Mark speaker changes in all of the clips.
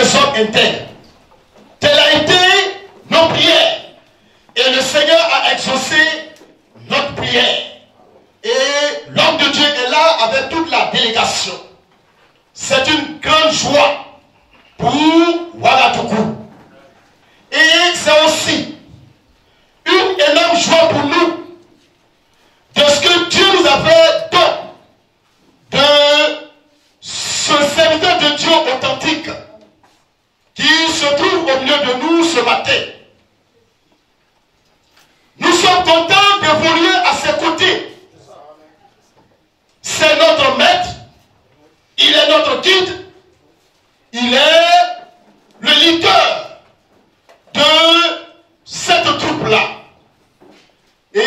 Speaker 1: hommes intègres. Telle a été nos prières. Et le Seigneur a exaucé notre prière. Et l'homme de Dieu est là avec toute la délégation. C'est une grande joie pour Ouagadougou. Et c'est aussi une énorme joie pour nous de ce que Dieu nous a fait de ce serviteur de Dieu authentique qui se trouve au milieu de nous ce matin. Nous sommes contents d'évoluer à ses côtés. C'est notre maître, il est notre guide, il est le leader de cette troupe-là. Et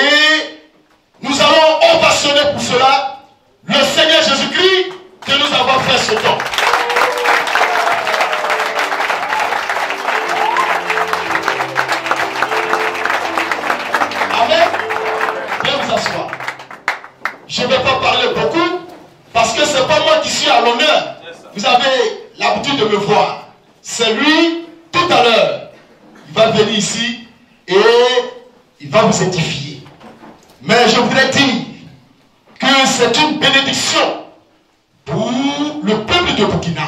Speaker 1: nous allons ovationner pour cela le Seigneur Jésus-Christ que nous avons fait ce temps. Amen. Viens vous asseoir. Je ne vais pas parler beaucoup parce que ce n'est pas moi qui suis à l'honneur. Vous avez l'habitude de me voir. C'est lui, tout à l'heure. Il va venir ici et il va vous édifier. Mais je voudrais dire que c'est une bénédiction pour le peuple de Burkina.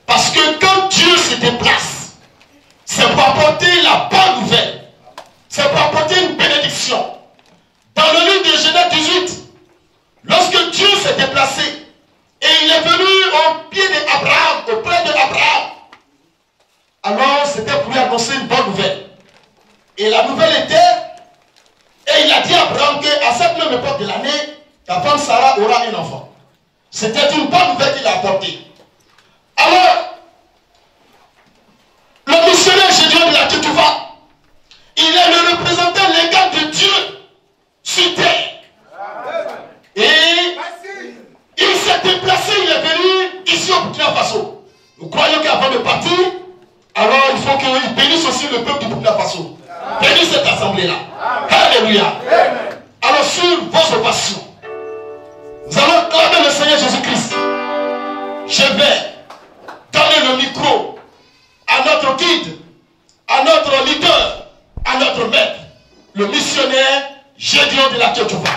Speaker 1: Parce que quand Dieu se déplace, c'est pour apporter la bonne nouvelle. C'est pour apporter une bénédiction. Dans le livre de Genèse 18, lorsque Dieu s'est déplacé et il est venu au pied d'Abraham, auprès d'Abraham, alors c'était pour lui annoncer une bonne nouvelle. Et la nouvelle était, et il a dit à Abraham qu'à cette même époque de l'année, ta femme Sarah aura un enfant. C'était une bonne nouvelle qu'il a apportée. Alors, le missionnaire Gédéon de la Tétouva, il est le représentant légal de Dieu sur terre. Et il s'est déplacé, il est venu ici au Burkina Faso. Nous croyons qu'avant de partir, alors il faut qu'il bénisse aussi le peuple du Burkina Faso. Bénisse cette assemblée-là. Alléluia. Alors sur vos ovations, nous allons clamer le Seigneur Jésus-Christ. Je vais donner le micro à notre guide, à notre leader, à notre maître, le missionnaire Gédéon de la Tétouva.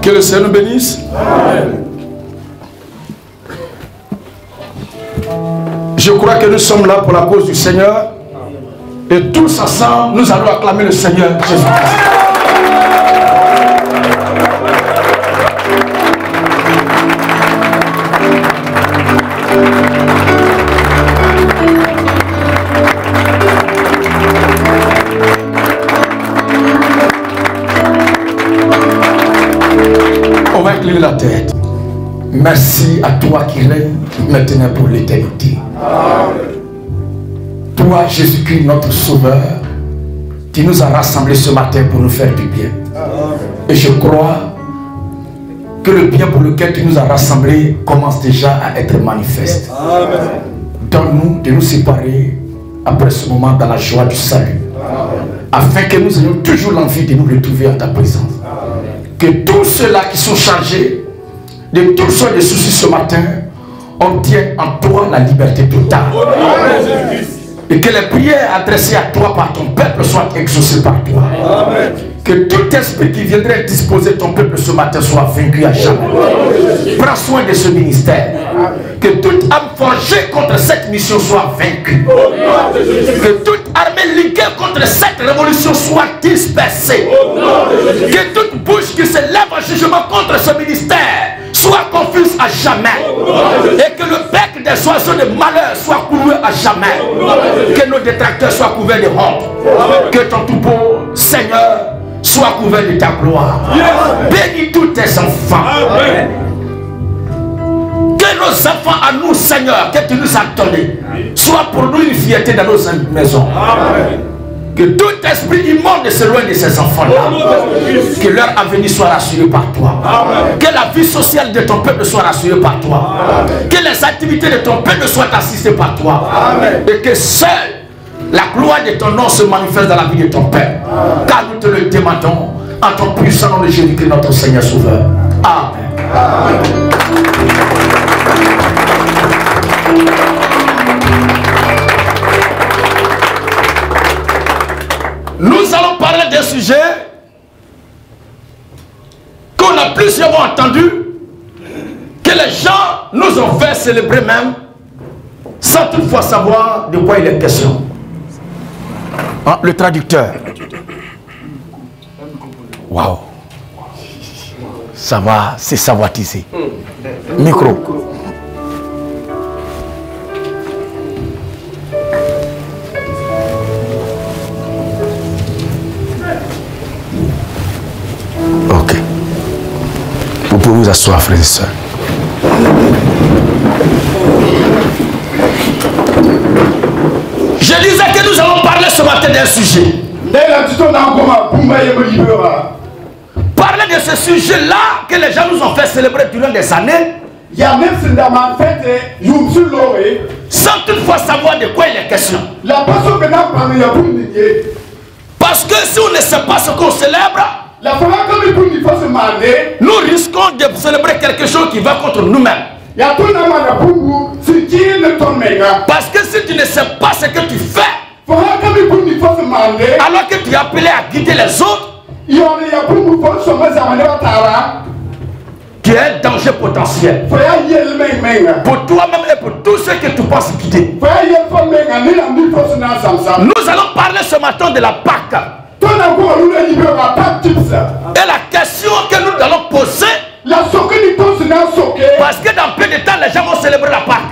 Speaker 2: Que le Seigneur nous bénisse. Amen. Je crois que nous sommes là pour la cause du Seigneur. Et tous ensemble, nous allons acclamer le Seigneur Jésus-Christ. On va incliner la tête. Merci à toi qui règne maintenant pour l'éternité. Toi, Jésus-Christ, notre Sauveur, qui nous a rassemblés ce matin pour nous faire du bien. Et je crois que le bien pour lequel tu nous as rassemblés commence déjà à être manifeste. Donne-nous de nous séparer après ce moment dans la joie du salut. Afin que nous ayons toujours l'envie de nous retrouver en ta présence. Que tous ceux-là qui sont chargés de toutes sortes de soucis ce matin obtiennent en toi la liberté totale. Et que les prières adressées à toi par ton peuple soient exaucées par toi. Amen. Que tout esprit qui viendrait disposer ton peuple ce matin soit vaincu à jamais. Prends soin de ce ministère. Que toute âme forgée contre cette mission soit vaincue. Que toute armée liguée contre cette révolution soit dispersée. Que toute bouche qui se lève en jugement contre ce ministère soit confuse à jamais. Et que le bec des oiseaux de malheur soit couru à jamais. Que nos détracteurs soient couverts de honte. Que ton tout beau Seigneur soit couvert de ta gloire. Bénis tous tes enfants. Que nos enfants à nous, Seigneur, que tu nous as donné, soient pour nous une fierté dans nos maisons. Que tout esprit immonde s'éloigne de ces enfants-là. Que leur avenir soit rassuré par toi. Que la vie sociale de ton peuple soit rassurée par toi. Que les activités de ton peuple soient assistées par toi. Et que seul la gloire de ton nom se manifeste dans la vie de ton Père. Car nous te le demandons en ton puissant nom de Jésus-Christ, notre Seigneur Sauveur. Amen. Amen. Nous allons parler d'un sujet qu'on a plusieurs fois entendu, que les gens nous ont fait célébrer même, sans toutefois savoir de quoi il est question. Hein, le traducteur. Waouh. Ça va, c'est savoitisé. Micro. Ok. Vous pouvez vous asseoir, frères et sœurs. Je disais que nous allons parler ce matin d'un sujet. Parler de ce sujet-là que les gens nous ont fait célébrer durant des années, sans toutefois savoir de quoi il est question. Parce que si on ne sait pas ce qu'on célèbre, nous risquons de célébrer quelque chose qui va contre nous-mêmes. Parce que si tu ne sais pas ce que tu fais, alors que tu es appelé à guider les autres, tu es un danger potentiel pour toi-même et pour tous ceux que tu penses guider. Nous allons parler ce matin de la Pâque. Et la question que nous allons poser, parce que dans peu de temps les gens vont célébrer la Pâque.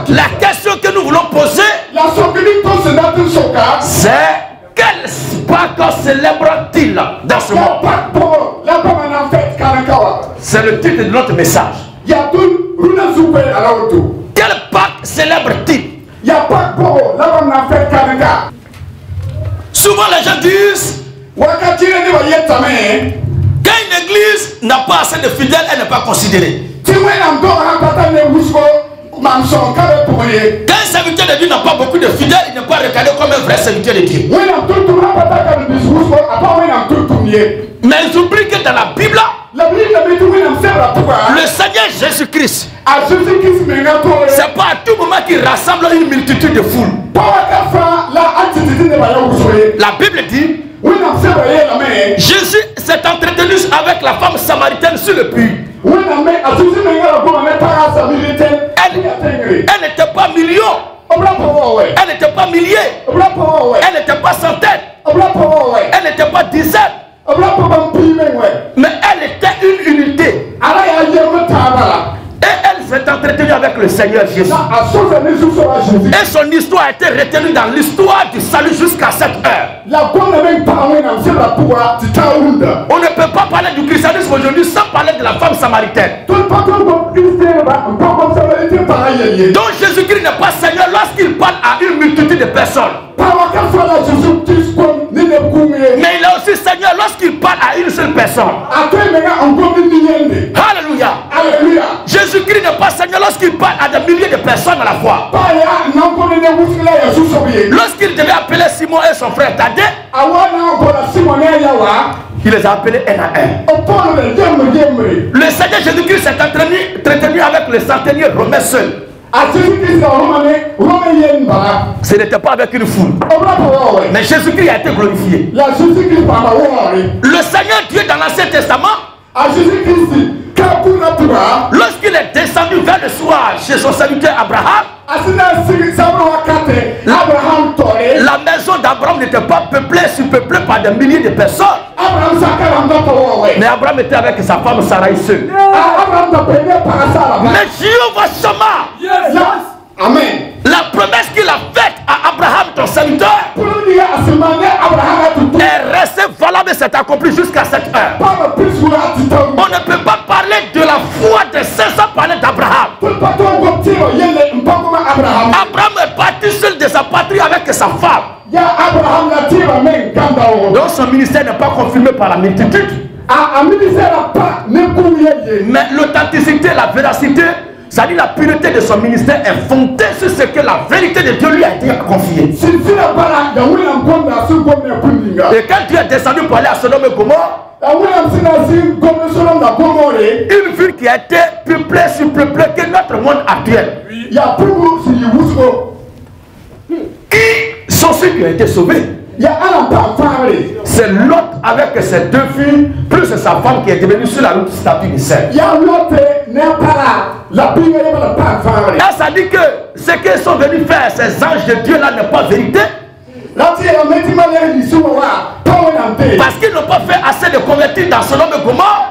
Speaker 2: La question que nous voulons poser, c'est quelle Pâque célèbre-t-il dans ce monde? C'est le titre de notre message. Quelle Pâque célèbre-t-il? Souvent les gens disent, quand une église n'a pas assez de fidèles, elle n'est pas considérée. Quand un serviteur de Dieu n'a pas beaucoup de fidèles, il n'est pas regardé comme un vrai serviteur de Dieu. Mais ils oublient que dans la Bible, le Seigneur Jésus-Christ, c'est pas à tout moment qu'il rassemble une multitude de foules. La Bible dit, Jésus s'est entretenu avec la femme samaritaine sur le puits. Elle n'était pas million, elle n'était pas milliers, elle n'était pas centaines, elle n'était pas dizaines, mais elle était une unité. Et elle s'est entretenue avec le Seigneur Jésus. Et son histoire a été retenue dans l'histoire du salut jusqu'à cette heure. On ne peut pas parler du christianisme aujourd'hui sans parler de la femme samaritaine. Donc Jésus-Christ n'est pas Seigneur lorsqu'il parle à une multitude de personnes. Mais il est aussi Seigneur lorsqu'il parle à une seule personne. Alléluia. Jésus-Christ n'est pas Seigneur lorsqu'il parle à des milliers de personnes à la fois. Lorsqu'il devait appeler Simon et son frère Thaddée, il les a appelés un à un. Le Seigneur Jésus-Christ s'est entretenu avec le centenier Romain seul. Ce n'était pas avec une foule. Mais Jésus-Christ a été glorifié. Le Seigneur Dieu dans l'Ancien Testament, lorsqu'il est descendu vers le soir chez son serviteur Abraham, la maison d'Abraham n'était pas peuplée, surpeuplée par des milliers de personnes. Mais Abraham était avec sa femme Sarai seule. Mais Dieu va Shama. Amen. La promesse qu'il a faite à Abraham, ton serviteur, est restée valable et s'est accomplie jusqu'à cette heure. On ne peut pas parler de la foi des saints sans parler d'Abraham. Abraham est parti seul de sa patrie avec sa femme. Donc son ministère n'est pas confirmé par la multitude. Mais l'authenticité, la véracité Ça dit la pureté de son ministère est fondée sur ce que la vérité de Dieu lui a été confiée. Et quand Dieu est descendu pour aller à Sodome et Gomorrhe, une ville qui a été peuplée, surpeuplée que notre monde actuel. Qui sont ceux qui ont été sauvés? C'est Lot avec ses 2 filles, plus sa femme qui est devenue sur la route statue de sel. Et ça dit que ce qu'ils sont venus faire, ces anges de Dieu là, n'est pas vérité. Parce qu'ils n'ont pas fait assez de convertis dans Sodome et Gomorrhe.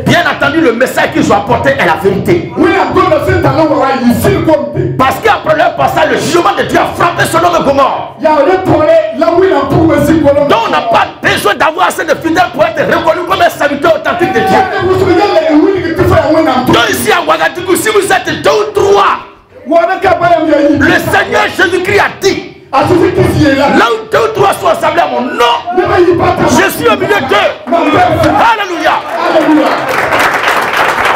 Speaker 2: Bien entendu, le message qu'ils ont apporté est la vérité. Parce qu'après leur passage, le jugement de Dieu a frappé Sodome et Gomorrhe. Donc on n'a pas besoin d'avoir assez de fidèles pour être reconnu comme un serviteur authentique de Dieu. Donc ici à Ouagadougou, si vous êtes 2 ou 3, le Seigneur Jésus-Christ a dit, là où 2 ou 3 sont assemblés à mon nom, je suis au milieu d'eux. Alléluia.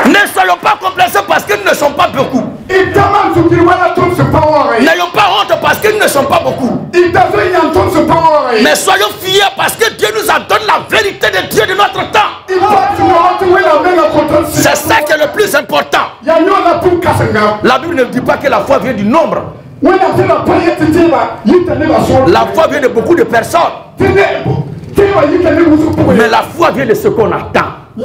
Speaker 2: Ne soyons pas complacés parce qu'ils ne sont pas beaucoup. N'ayons pas honte parce qu'ils ne sont pas beaucoup. Mais soyons fiers parce que Dieu nous a donné la vérité de Dieu de notre temps. C'est ça qui est le plus important. La Bible ne dit pas que la foi vient du nombre. La foi vient de beaucoup de personnes. Mais la foi vient de ce qu'on attend. Et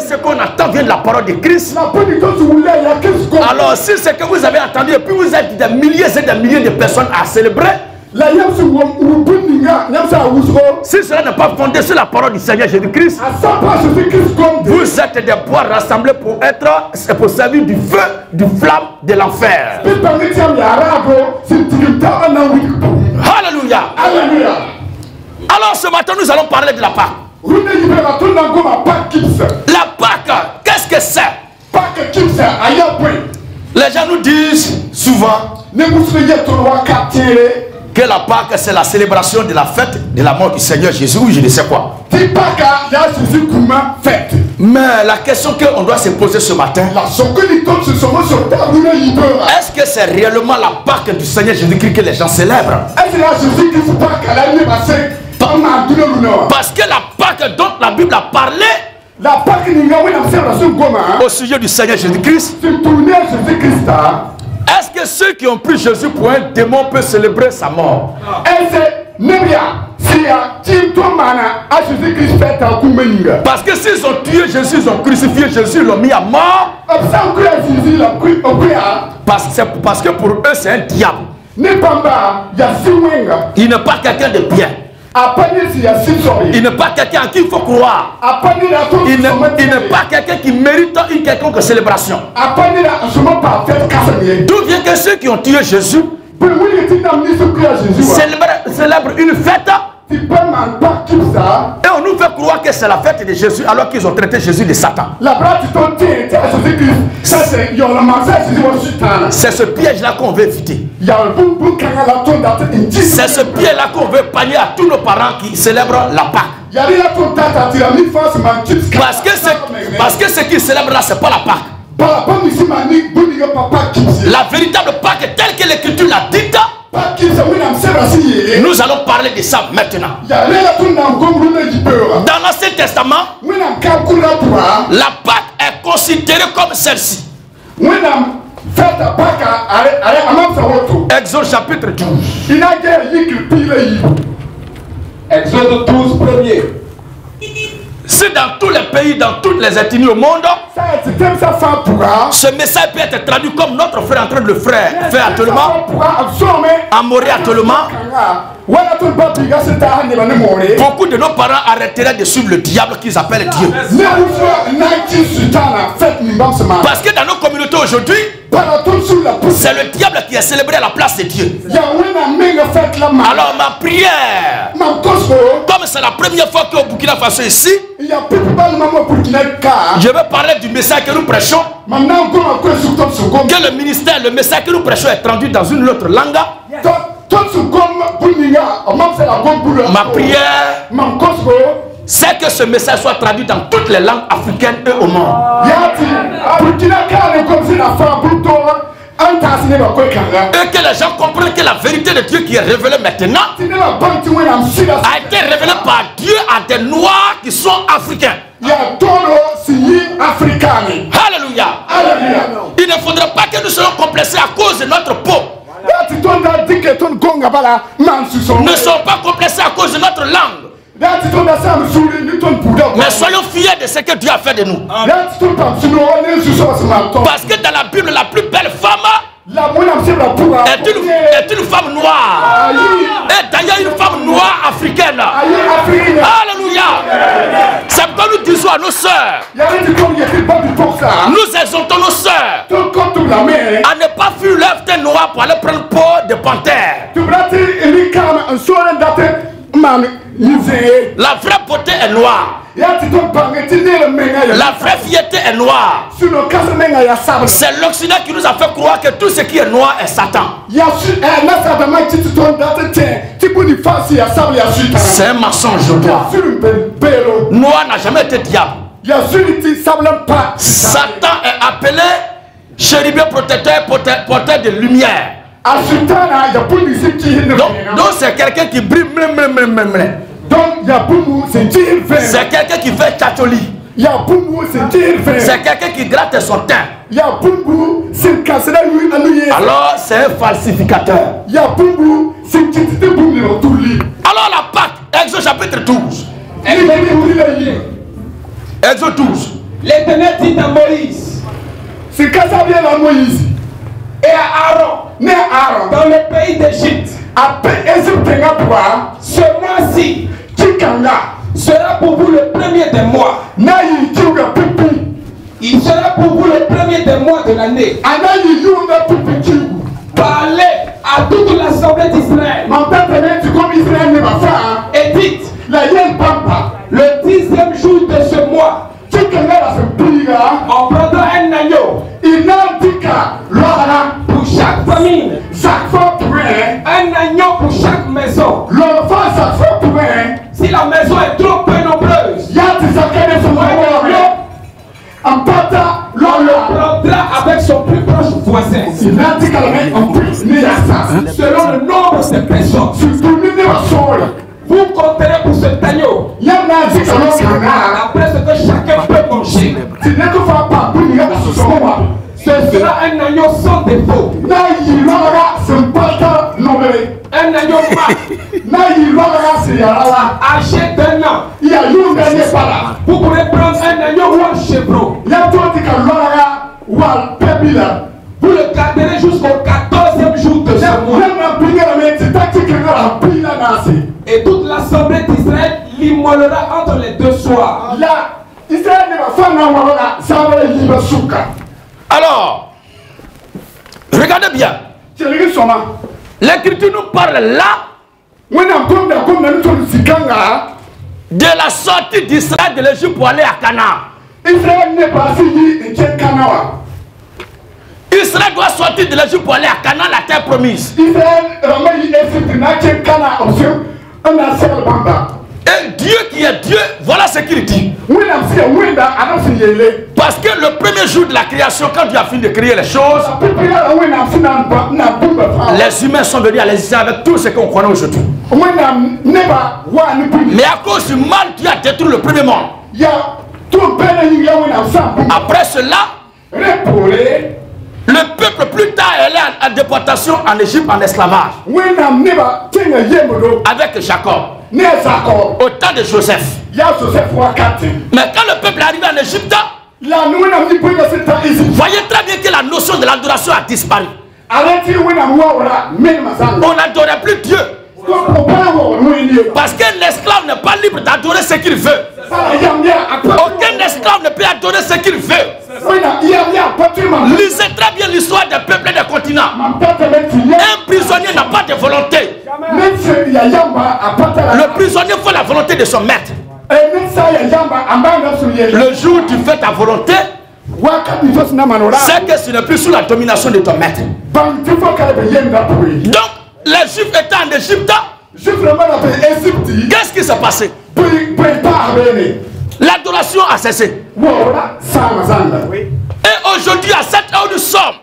Speaker 2: ce qu'on attend vient de la parole de Christ. Alors si c'est que vous avez entendu et puis vous êtes des milliers et des milliers de personnes à célébrer, si cela n'est pas fondé sur la parole du Seigneur Jésus-Christ, vous êtes des bois rassemblés pour servir du feu, du flamme de l'enfer. Alléluia. Alors ce matin nous allons parler de la Pâque. La Pâque, qu'est-ce que c'est? Les gens nous disent souvent que la Pâque c'est la célébration de la fête de la mort du Seigneur Jésus ou je ne sais quoi. Mais la question qu'on doit se poser ce matin, est-ce que c'est réellement la Pâque du Seigneur Jésus-Christ que les gens célèbrent? Parce que la Pâque dont la Bible a parlé au sujet du Seigneur Jésus-Christ, est-ce que ceux qui ont pris Jésus pour un démon peuvent célébrer sa mort? Parce que s'ils ont tué Jésus, ils ont crucifié Jésus, ils l'ont mis à mort. Parce que pour eux c'est un diable. Il n'est pas quelqu'un de bien. Il n'est pas quelqu'un à qui il faut croire. Il n'est pas quelqu'un qui mérite une quelconque célébration. D'où vient que ceux qui ont tué Jésus célèbrent une fête et on nous fait croire que c'est la fête de Jésus alors qu'ils ont traité Jésus de Satan. C'est ce piège-là qu'on veut éviter. C'est ce piège-là qu'on veut pallier à tous nos parents qui célèbrent la Pâque. Parce que ce qu'ils célèbrent là, c'est pas la Pâque. La véritable Pâque telle que l'Écriture l'a dite, nous allons parler de ça maintenant. Dans l'Ancien Testament, la Pâque est considérée comme celle-ci. Exode chapitre 12.
Speaker 3: Exode 12 premier.
Speaker 2: Si dans tous les pays, dans toutes les ethnies au monde, ce message peut être traduit comme notre frère en train de le faire actuellement, à Morée actuellement, beaucoup de nos parents arrêteraient de suivre le diable qu'ils appellent Dieu. Parce que dans nos communautés aujourd'hui, c'est le diable qui est célébré à la place de Dieu. Alors ma prière, comme c'est la première fois qu'au Burkina Faso ici, je vais parler du message que nous prêchons. Que le ministère, le message que nous prêchons est traduit dans une autre langue. Ma prière, c'est que ce message soit traduit dans toutes les langues africaines et au monde. Et que les gens comprennent que la vérité de Dieu qui est révélée maintenant a été révélée par Dieu à des Noirs qui sont africains. Alléluia. Il ne faudrait pas que nous soyons complexés à cause de notre peau. Ne soyons pas complexés à cause de notre langue. Mais soyons fiers de ce que Dieu a fait de nous. Parce que dans la Bible, la plus belle femme est une femme noire. Et d'ailleurs une femme noire africaine. Alléluia. C'est pourquoi nous disons à nos sœurs, nous exhortons nos sœurs à ne pas fuir l'œuvre des noirs pour aller prendre peau de panthère. La vraie beauté est noire. La vraie fierté est noire. C'est l'Occident qui nous a fait croire que tout ce qui est noir est Satan. C'est un mensonge. Noir n'a jamais été diable. Satan est appelé chérubin protecteur, porteur de lumière. Donc c'est quelqu'un qui brille. C'est quelqu'un qui fait tchatcholi. C'est quelqu'un qui gratte son teint. Alors c'est un falsificateur. Alors la Pâque, Exode chapitre 12. Exode 12.
Speaker 3: L'Éternel dit à Moïse et à Aaron dans le pays d'Égypte, ce mois-ci sera pour vous le premier des mois. Il sera pour vous le premier des mois de l'année. Parlez à toute l'assemblée d'Israël et dites, le 10e jour de ce mois, on prendra un agneau pour chaque famille, un agneau pour chaque maison. Si la maison est trop peu nombreuse, on le prendra avec son plus proche voisin, selon le nombre de personnes. Vous compterez pour cet agneau après ce que chacun peut manger. Ce sera un agneau sans défaut, un agneau mâle, âgé d'1 an. Vous pourrez prendre un agneau ou un chevreau. Vous le garderez jusqu'au 14e jour de ce mois. Et toute l'assemblée d'Israël l'immolera entre les deux soirs.
Speaker 2: Alors, regardez bien. L'Écriture nous parle là de la sortie d'Israël de l'Égypte pour aller à Canaan. Israël doit sortir de l'Égypte pour aller à Canaan, la terre promise. Et Dieu qui est Dieu, voilà ce qu'il dit. Parce que le premier jour de la création, quand Dieu a fini de créer les choses, les humains sont venus à l'existence avec tout ce qu'on connaît aujourd'hui. Mais à cause du mal, Dieu a détruit le premier monde. Après cela, le peuple plus tard est allé en déportation en Égypte en esclavage. Avec Jacob. Au temps de Joseph. Mais quand le peuple est arrivé en Égypte, voyez très bien que la notion de l'adoration a disparu. On n'adorait plus Dieu. Parce que l'esclave n'est pas libre d'adorer ce qu'il veut. Aucun esclave ne peut adorer ce qu'il veut. Lisez très bien l'histoire des peuples et des continents. Un prisonnier n'a pas de volonté. Le prisonnier fait la volonté de son maître. Le jour où tu fais ta volonté, c'est que ce n'est plus sous la domination de ton maître. Donc, les Juifs étant en Égypte, qu'est-ce qui s'est passé? L'adoration a cessé. Et aujourd'hui, à cette heure où nous sommes,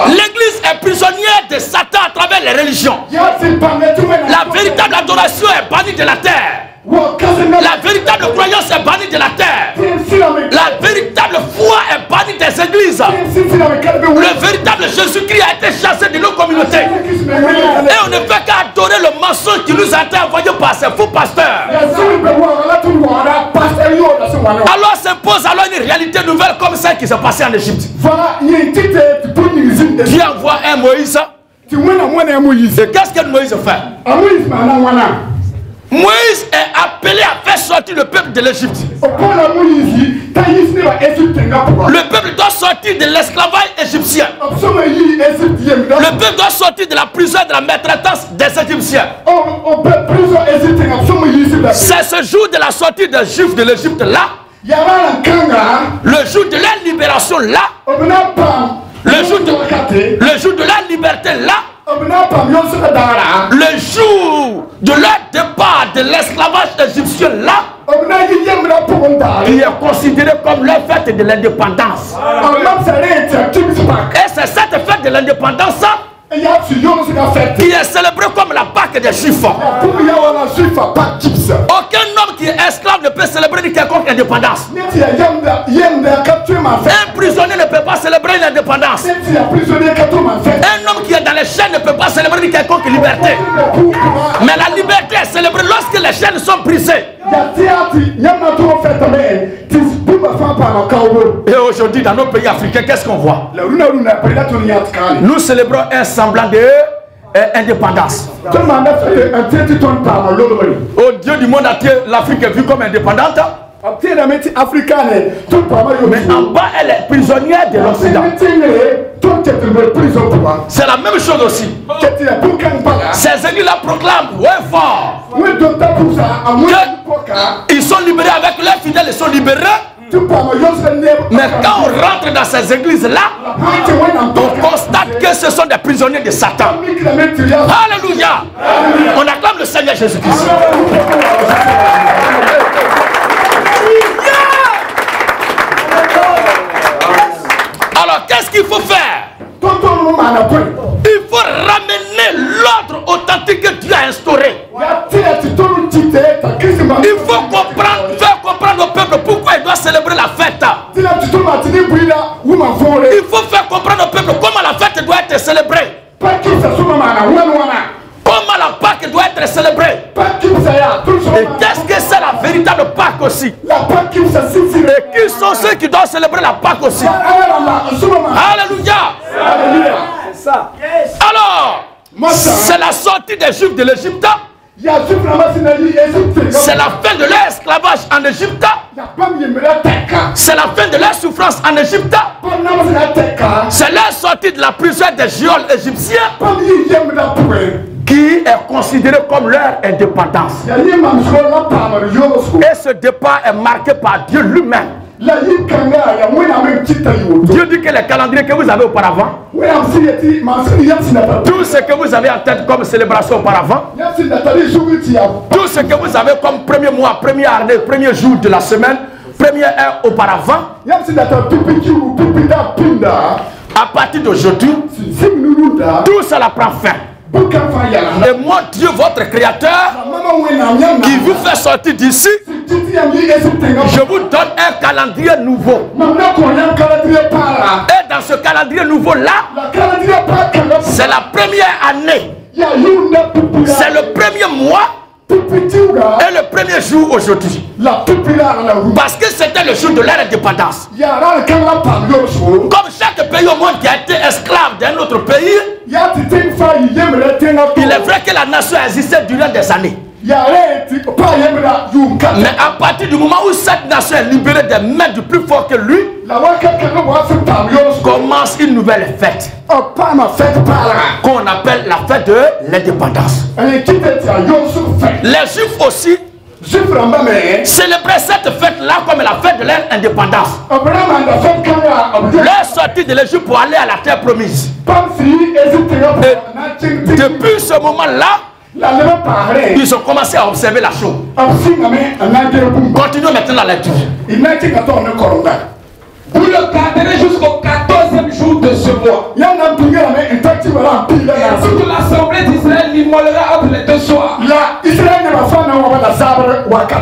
Speaker 2: l'église est prisonnière de Satan à travers les religions. La véritable adoration est bannie de la terre. La véritable croyance est bannie de la terre. La véritable foi est bannie des églises. Le véritable Jésus-Christ a été chassé de nos communautés. Et on ne fait qu'adorer le mensonge qui nous a été envoyé par ces faux pasteurs. Alors s'impose alors une réalité nouvelle comme celle qui s'est passée en Égypte. Dieu envoie un Moïse. Et qu'est-ce que Moïse fait? Moïse est appelé à faire sortir le peuple de l'Égypte. Le peuple doit sortir de l'esclavage égyptien. Le peuple doit sortir de la prison et de la maltraitance des Égyptiens. C'est ce jour de la sortie des Juifs de l'Égypte là, le jour de la libération là, le jour de la liberté là, le jour de leur départ de l'esclavage égyptien là, qui est considéré comme leur fête de l'indépendance. Et c'est cette fête de l'indépendance qui est célébrée comme la Pâque des Juifs. Aucun homme qui est esclave ne peut célébrer une quelconque indépendance. Un prisonnier ne peut pas célébrer une indépendance. Un homme qui est dans les chaînes ne peut pas célébrer une quelconque liberté. Mais la liberté est célébrée lorsque les chaînes sont brisées. Et aujourd'hui dans nos pays africains, qu'est-ce qu'on voit? Nous célébrons un semblant d'indépendance. Au Dieu du monde entier, l'Afrique est vue comme indépendante. Mais en bas, elle est prisonnière de l'Occident. C'est la même chose aussi. Ces églises-là proclament fort qu'ils sont libérés avec leurs fidèles, ils sont libérés. Mais quand on rentre dans ces églises-là, on constate que ce sont des prisonniers de Satan. Alléluia. On acclame le Seigneur Jésus-Christ. Alors, qu'est-ce qu'il faut faire? Il faut ramener l'ordre authentique que Dieu a instauré. Il faut faire comprendre au peuple pourquoi il doit célébrer la fête. Il faut faire comprendre au peuple comment la fête doit être célébrée. Comment la Pâque doit être célébrée. Et qu'est-ce que c'est la véritable Pâque aussi? Et qui sont ceux qui doivent célébrer la Pâque aussi? Alléluia. Alors, c'est la sortie des Juifs de l'Égypte. C'est la fin de leur esclavage en Égypte. C'est la fin de leur souffrance en Égypte. C'est leur sortie de la prison des géoles égyptiens qui est considéré comme leur indépendance. Et ce départ est marqué par Dieu lui-même. Dieu dit que les calendriers que vous avez auparavant, tout ce que vous avez en tête comme célébration auparavant, tout ce que vous avez comme premier mois, première année, premier jour de la semaine, première heure auparavant, à partir d'aujourd'hui, tout cela prend fin. Et moi, Dieu, votre créateur, qui vous fait sortir d'ici, je vous donne un calendrier nouveau. Et dans ce calendrier nouveau-là, c'est la première année. C'est le premier mois. Et le premier jour aujourd'hui, parce que c'était le jour de leur indépendance. Comme chaque pays au monde qui a été esclave d'un autre pays, il est vrai que la nation a existé durant des années. Mais à partir du moment où cette nation est libérée des mains du plus fort que lui, commence une nouvelle fête qu'on appelle la fête de l'indépendance. Les Juifs aussi célébraient cette fête-là comme la fête de leur indépendance. Leur sortie de l'Égypte pour aller à la terre promise. Et depuis ce moment-là, Ils ont commencé à observer la chose. Continuons maintenant la lecture.
Speaker 3: Vous le garderez jusqu'au 14e jour de ce mois. Et toute l'assemblée d'Israël l'immolera entre les deux soirs.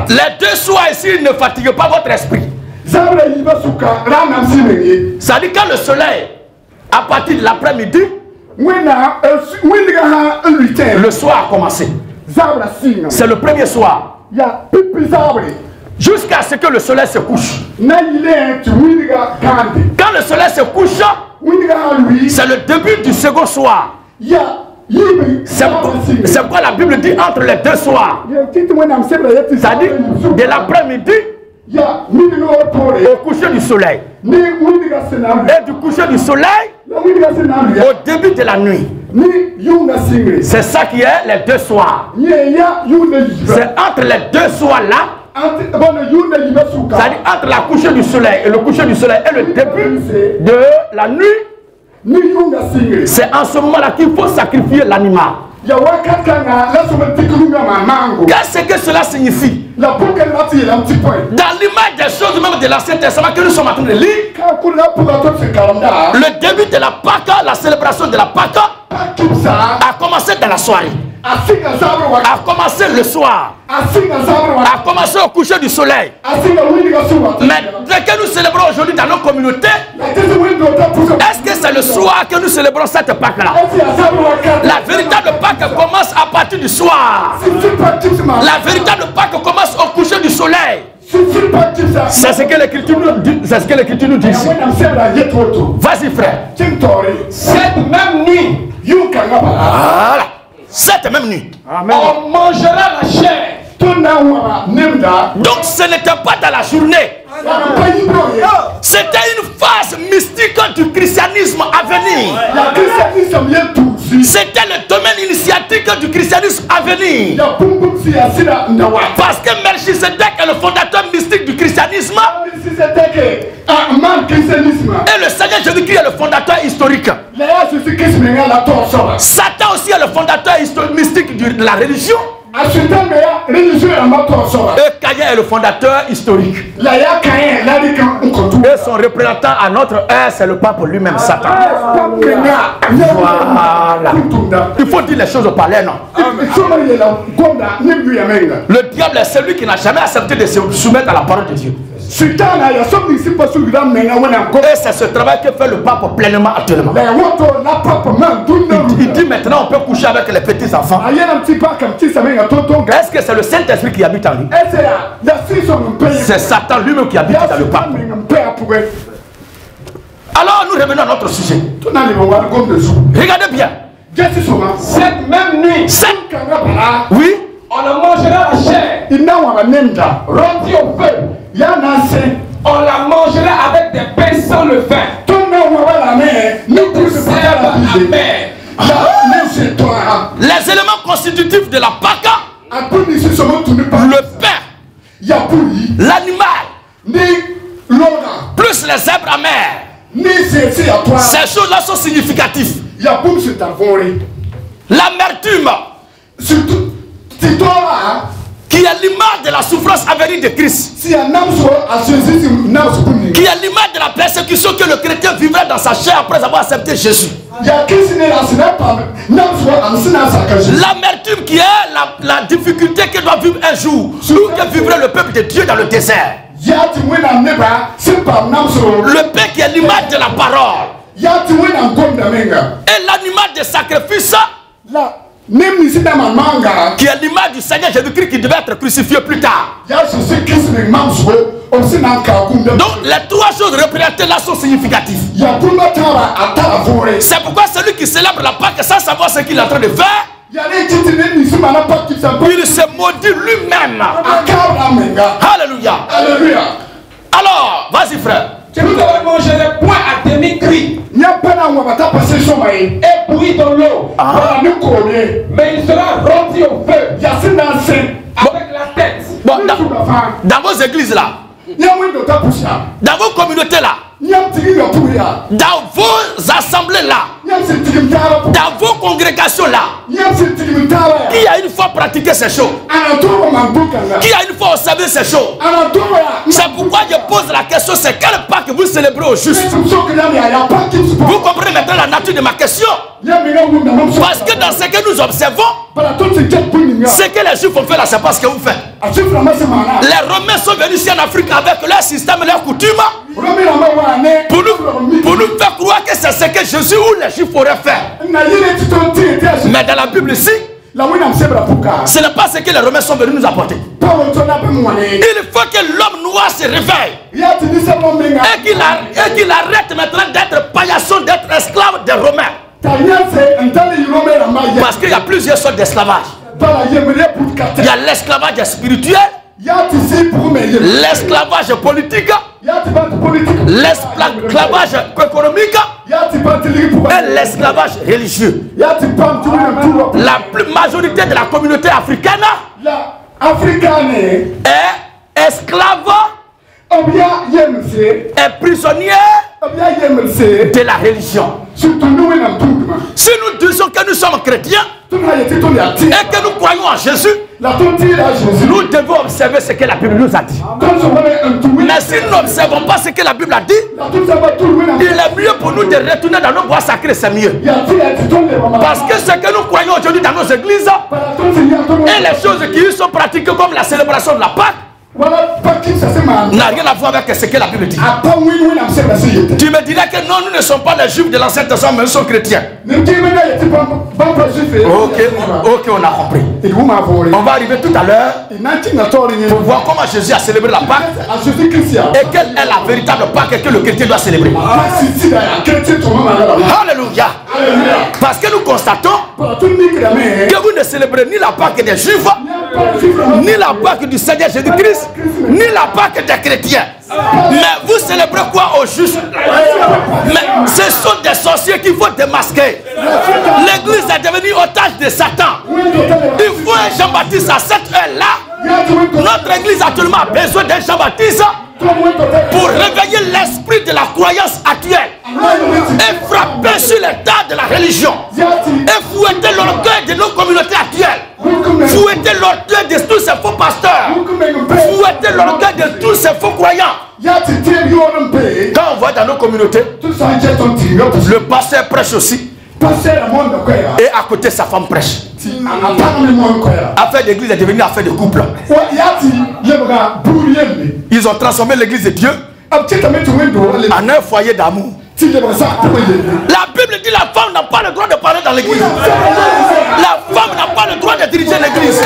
Speaker 2: Les deux soirs ici ne fatiguent pas votre esprit. Ça dit quand le soleil, à partir de l'après-midi, le soir a commencé. C'est le premier soir. Jusqu'à ce que le soleil se couche. Quand le soleil se couche, c'est le début du second soir. C'est quoi la Bible dit entre les deux soirs. C'est-à-dire de l'après-midi au coucher du soleil. Et du coucher du soleil au début de la nuit. C'est ça qui est les deux soirs. C'est entre les deux soirs là. C'est-à-dire entre la coucher du soleil et le coucher du soleil et le début de la nuit. C'est en ce moment-là qu'il faut sacrifier l'animal. Qu'est-ce que cela signifie? Dans l'image des choses même de l'Ancien Testament que nous sommes en train de lire, le début de la Pâque, la célébration de la Pâque, a commencé dans la soirée, a commencé le soir, a commencé au coucher du soleil. Mais dès que nous célébrons aujourd'hui dans nos communautés, est-ce que c'est le soir que nous célébrons cette Pâque-là? La véritable Pâque commence à partir du soir. La véritable Pâque commence au coucher du soleil. C'est ce que l'Écriture nous dit. C'est ce que l'Écriture nous dit. Vas-y frère.
Speaker 3: Cette même nuit,
Speaker 2: voilà. Cette même nuit,
Speaker 3: on mangera la chair.
Speaker 2: Donc ce n'était pas dans la journée. C'était une phase mystique du christianisme à venir. C'était le domaine initiatique du christianisme à venir. Parce que Melchisedec est le fondateur mystique du christianisme. Et le Seigneur Jésus-Christ est le fondateur historique. Satan aussi est le fondateur mystique de la religion. Et Caïn est le fondateur historique. Et son représentant à notre ère, c'est le pape lui-même, Satan. Voilà. Il faut dire les choses au palais, non? Le diable est celui qui n'a jamais accepté de se soumettre à la parole de Dieu. Et c'est ce travail que fait le pape pleinement actuellement. Il dit maintenant on peut coucher avec les petits enfants. Est-ce que c'est le Saint-Esprit qui habite en lui? C'est Satan lui-même qui habite dans le pape. Alors nous revenons à notre sujet. Regardez bien.
Speaker 3: Cette même nuit,
Speaker 2: oui,
Speaker 3: on en mangera la chair. Rôti au feu. On la mangera avec des pains sans le vin.
Speaker 2: Les éléments constitutifs de la Pâque, le pain, l'animal, plus les herbes amères. Ces choses-là sont significatives. L'amertume, qui est l'image de la souffrance à venir de Christ, qui est l'image de la persécution que le chrétien vivrait dans sa chair après avoir accepté Jésus. L'amertume qui est la difficulté que doit vivre un jour, ou que vivrait le peuple de Dieu dans le désert. Le pain qui est l'image de la parole, et l'animal de sacrifice, qui est l'image du Seigneur Jésus-Christ qui devait être crucifié plus tard. Donc les trois choses représentées là sont significatives. C'est pourquoi celui qui célèbre la Pâque sans savoir ce qu'il est en train de faire, il se maudit lui-même. Alléluia. Alors, vas-y frère.
Speaker 3: Vous devez manger les poings à demi-cuits et bouillis dans l'eau. Mais il sera rôti au feu avec la tête.
Speaker 2: Bon, dans vos églises là, dans vos communautés là, dans vos assemblées là, Dans vos congrégations là, qui a une fois pratiqué ces choses, qui a une fois observé ces choses. C'est pourquoi je pose la question, c'est quel Pâques que vous célébrez au juste? Vous comprenez maintenant la nature de ma question? Parce que dans ce que nous observons, ce que les Juifs ont fait là, c'est pas ce que vous faites. Les Romains sont venus ici en Afrique avec leur système, leur coutume, pour nous faire croire que c'est ce que Jésus ou les Juifs auraient fait. Mais dans la Bible ici, ce n'est pas ce que les Romains sont venus nous apporter. Il faut que l'homme noir se réveille et qu'il arrête maintenant d'être paillasson, d'être esclave des Romains. Parce qu'il y a plusieurs sortes d'esclavage. Il y a l'esclavage spirituel, l'esclavage politique, l'esclavage économique et l'esclavage religieux. La majorité de la communauté africaine est esclave et prisonnier de la religion. Si nous disons que nous sommes chrétiens et que nous croyons en Jésus, nous devons observer ce que la Bible nous a dit. Mais si nous n'observons pas ce que la Bible a dit, il est mieux pour nous de retourner dans nos bois sacrés, c'est mieux. Parce que ce que nous croyons aujourd'hui dans nos églises et les choses qui sont pratiquées comme la célébration de la Pâque n'a rien à voir avec ce que la Bible dit. Tu me dirais que non, nous ne sommes pas les Juifs de l'Ancien Testament, mais nous sommes chrétiens. Ok, on a compris. On va arriver tout à l'heure pour voir comment Jésus a célébré la Pâque et quelle est la véritable Pâque que le chrétien doit célébrer. Alléluia. Parce que nous constatons que vous ne célébrez ni la Pâque des Juifs, ni la Pâque du Seigneur Jésus-Christ, ni la Pâque des chrétiens. Mais vous célébrez quoi au juste? Mais ce sont des sorciers qu'il faut démasquer. L'église est devenue otage de Satan. Il faut un Jean-Baptiste à cette heure-là. Notre église actuellement a besoin d'un Jean-Baptiste pour réveiller l'esprit de la croyance actuelle et frapper sur les tas de la religion et fouetter l'orgueil de nos communautés actuelles, fouetter l'orgueil de tous ces faux pasteurs, fouetter l'orgueil de tous ces faux croyants. Quand on voit dans nos communautés, le pasteur prêche aussi et à côté sa femme prêche. Affaire d'église est devenue affaire de couple. Ils ont transformé l'église de Dieu en un foyer d'amour. La Bible dit la femme n'a pas le droit de parler dans l'église. La femme n'a pas le droit de diriger l'église.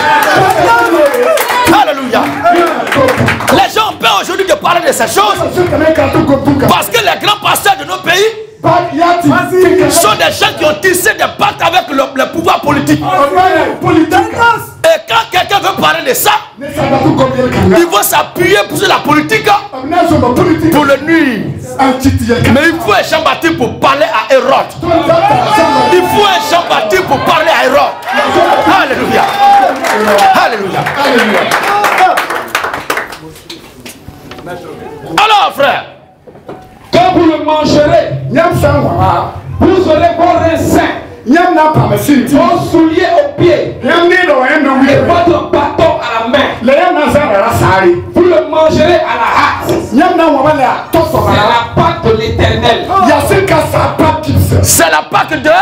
Speaker 2: Alléluia. Les gens ont peur aujourd'hui de parler de ces choses parce que les grands pasteurs de nos pays sont des gens qui ont tissé des pactes avec le pouvoir politique. Et quand quelqu'un veut parler de ça, il faut s'appuyer sur la politique pour le nuire. Mais il faut un Jean-Baptiste pour parler à Hérode. Il faut un Jean-Baptiste pour parler à Hérode. Alléluia. Alléluia. Alors frère,
Speaker 3: quand vous le mangerez, vous aurez vos reins sains, vos souliers aux pieds et votre bâton à la main. Vous le mangerez à la hâte. C'est la Pâque de l'Éternel.
Speaker 2: c'est la Pâque de l'Éternel.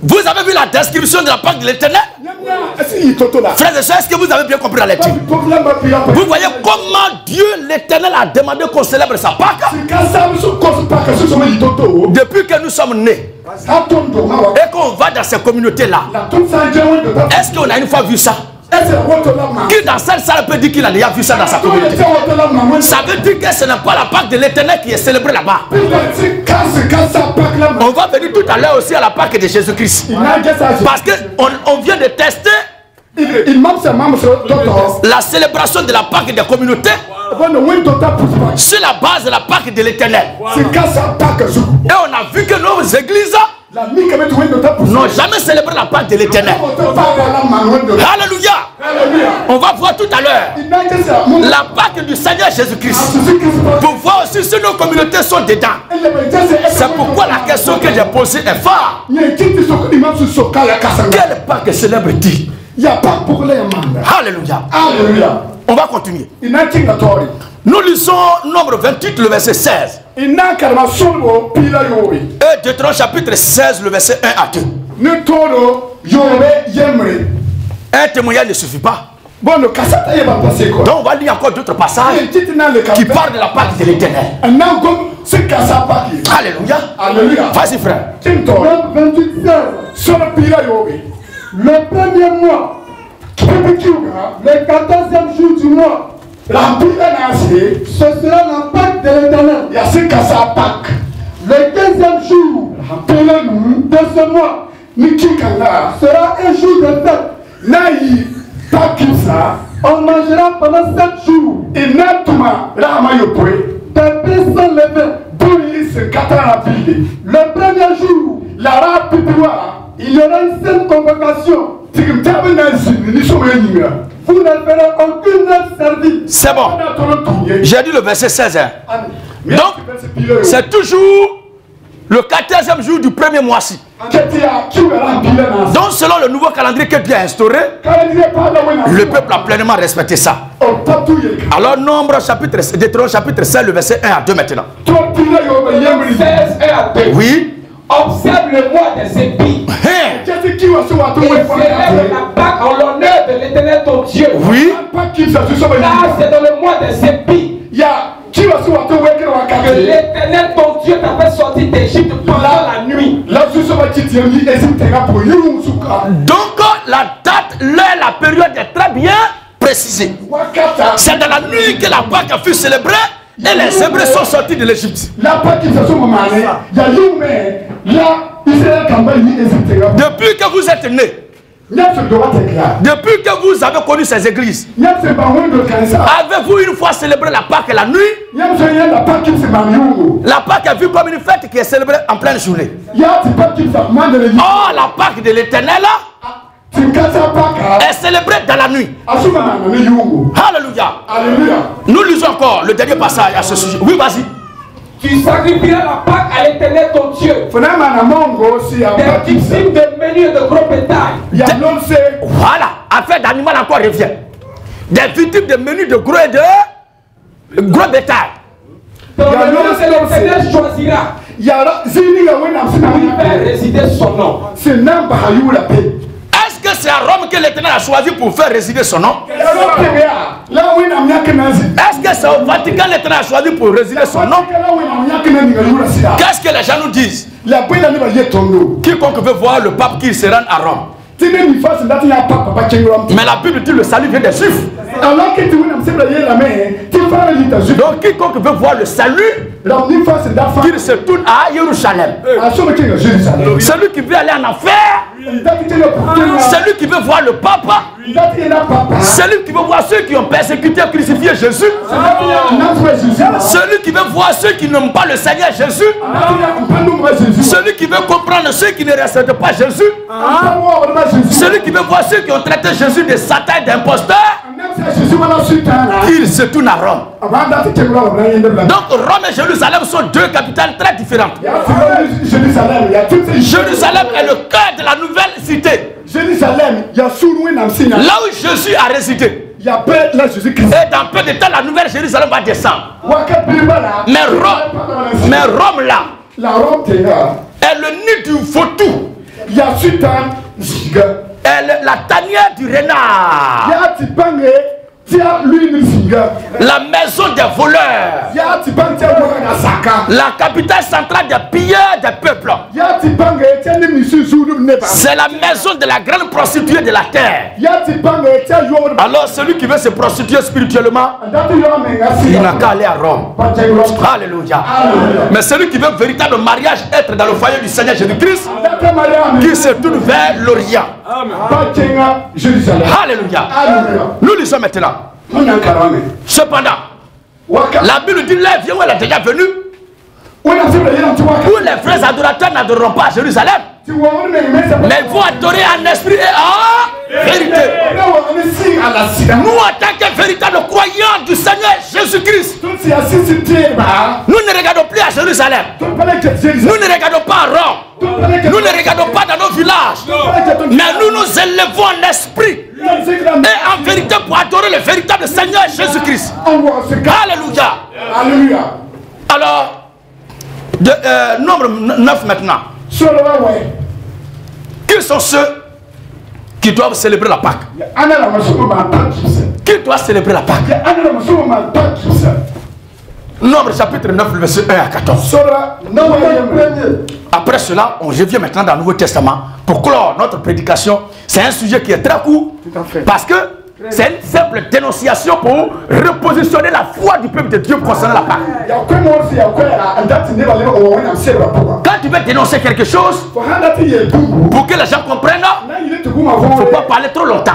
Speaker 2: Vous avez vu la description de la Pâque de l'Éternel? Frères et sœurs, est-ce que vous avez bien compris la lecture? Vous voyez comment Dieu l'Éternel a demandé qu'on célèbre sa Pâque? Depuis que nous sommes nés et qu'on va dans ces communautés-là, est-ce qu'on a une fois vu ça? Qui dans cette salle peut dire qu'il a déjà vu ça dans sa communauté? Ça veut dire que ce n'est pas la Pâque de l'Éternel qui est célébrée là-bas. On va venir tout à l'heure aussi à la Pâque de Jésus-Christ. Parce qu'on vient de tester la célébration de la Pâque des communautés sur la base de la Pâque de l'Éternel. Et on a vu que nos églises n'ont jamais célébré la Pâque de l'Éternel. Alléluia. On va voir tout à l'heure la Pâque du Seigneur Jésus-Christ pour voir aussi si nos communautés sont dedans. C'est pourquoi la question que j'ai posée est forte. Quelle Pâque célèbre-t-il? Alléluia. On va continuer. Nous lisons Nombre 28, le verset 16. Et Deutéronome chapitre 16, le verset 1 à 2. Un témoignage ne suffit pas. Donc on va lire encore d'autres passages qui parlent de la Pâque de l'Éternel. Alléluia. Vas-y frère.
Speaker 3: Nombre 28, 16. Le premier mois, le 14e jour du mois, ce sera la Pâque de l'Éternel. Le 15e jour de ce mois sera un jour de fête. On mangera pendant 7 jours. Peuple sans levain. Le premier jour, il y aura une sainte convocation. Vous ne ferez aucune autre service.
Speaker 2: C'est bon. J'ai dit le verset 16. Donc, c'est toujours le 14e jour du premier mois-ci. Donc, selon le nouveau calendrier que Dieu a instauré, le peuple a pleinement respecté ça. Alors, Deutéronome chapitre 16, le verset 1 à 2 maintenant.
Speaker 3: 16, 1 à 2.
Speaker 2: Oui.
Speaker 3: Observe le mois des épis. Et célèbre la Pâque en l'honneur de l'Éternel ton Dieu.
Speaker 2: Oui.
Speaker 3: Là, c'est dans le mois des épis que l'Éternel ton Dieu t'a fait sortir d'Égypte pendant la nuit.
Speaker 2: Donc, la date, l'heure, la période est très bien précisée. C'est dans la nuit que la Pâque fut célébrée. Et les Hébreux sont sortis de l'Égypte. Depuis que vous êtes nés, depuis que vous avez connu ces églises, avez-vous une fois célébré la Pâque la nuit? La Pâque est vue comme une fête qui est célébrée en pleine journée. Oh, la Pâque de l'Éternel est célébrée dans la nuit. Alléluia. Nous lisons encore le dernier passage à ce sujet. Oui, vas-y.
Speaker 3: Tu sacrifieras la Pâque à l'Éternel ton Dieu. Des victimes de menus et de gros bétail.
Speaker 2: Voilà, affaire d'animal encore revient. Des victimes de menus de gros et de gros bétail.
Speaker 3: Dans le nom de l'Éternel choisira pour faire résider son nom.
Speaker 2: Est-ce que c'est à Rome que l'Éternel a choisi pour faire résider son nom? Est-ce que c'est au Vatican que l'Éternel a choisi pour résider son nom? Qu'est-ce que les gens nous disent? Quiconque veut voir le pape qui se rend à Rome. Mais la Bible dit le salut vient des Juifs. Donc quiconque veut voir le salut, qu'il se tourne à Jérusalem. Celui qui veut aller en enfer, celui qui veut voir le papa, celui qui veut voir ceux qui ont persécuté et crucifié Jésus, celui qui veut voir ceux qui n'aiment pas le Seigneur Jésus, celui qui veut comprendre ceux qui ne respectent pas Jésus, celui qui veut voir ceux qui ont traité Jésus de Satan et d'imposteur, il se tourne à Rome. Donc Rome et Jérusalem sont deux capitales très différentes. Jérusalem est le cœur de la nouvelle cité. Là où Jésus a résidé. Et dans peu de temps, la nouvelle Jérusalem va descendre. Mais Rome là est le nid du vautour. La tanière du renard. La maison des voleurs. La capitale centrale des pilleurs des peuples. C'est la maison de la grande prostituée de la terre. Alors celui qui veut se prostituer spirituellement, il n'a qu'à aller à Rome. Alléluia. Mais celui qui veut véritable mariage, être dans le foyer du Seigneur Jésus-Christ, qui se tourne vers l'Orient. Alléluia. Nous lisons maintenant. Cependant, la Bible dit l'heure vient où elle est déjà venue,
Speaker 3: Où
Speaker 2: les vrais adorateurs n'adoreront pas à Jérusalem. Mais ils vont adorer en esprit et en vérité. Nous, en tant que véritables croyants du Seigneur Jésus-Christ, nous ne regardons plus à Jérusalem. Nous ne regardons pas à Rome. Nous ne regardons pas dans nos villages. Mais nous nous élevons en esprit et en vérité pour adorer le véritable Seigneur Jésus-Christ. Alléluia.
Speaker 3: Alléluia.
Speaker 2: Alors, nombre 9 maintenant. Qui sont ceux qui doivent célébrer la Pâque? Qui doit célébrer la Pâque? Nombre chapitre 9, verset 1 à 14. Après cela, je viens maintenant dans le Nouveau Testament pour clore notre prédication. C'est un sujet qui est très court parce que c'est une simple dénonciation pour repositionner la foi du peuple de Dieu concernant la Pâque. Quand tu veux dénoncer quelque chose, pour que les gens comprennent, il ne faut pas parler trop longtemps.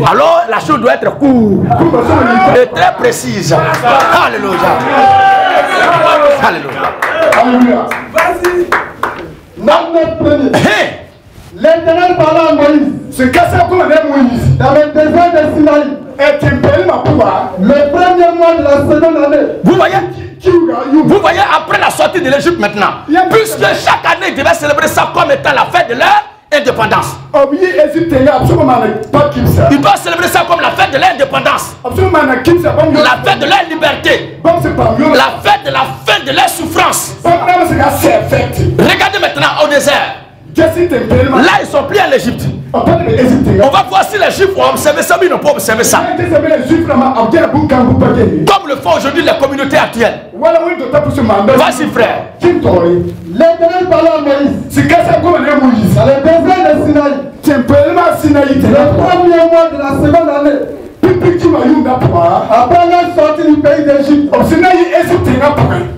Speaker 2: Alors la chose doit être courte et très précise. Alléluia. Alléluia.
Speaker 3: Vas-y. L'Éternel parla à Moïse. Ce cassa comme Moïse. Dans le désert de Sinaï. Et tu peux ma pouvoir. Le premier mois de la seconde année.
Speaker 2: Vous voyez, après la sortie de l'Égypte maintenant, puisque chaque année ils devaient célébrer ça comme étant la fête de leur indépendance. Ils doivent célébrer ça comme la fête de leur indépendance. La fête de leur liberté. La fête de la fin de leur souffrance. Regardez maintenant au désert. Là, ils sont plus en Égypte. On va voir si les Juifs ont observé ça, mais ils n'ont pas observé ça. Comme le font aujourd'hui les communautés actuelles. Vas-y, frère.
Speaker 3: L'Éternel parla à Moïse. Dans le désert de Sinaï. Le premier mois de la seconde année. Après la sortie du pays d'Égypte.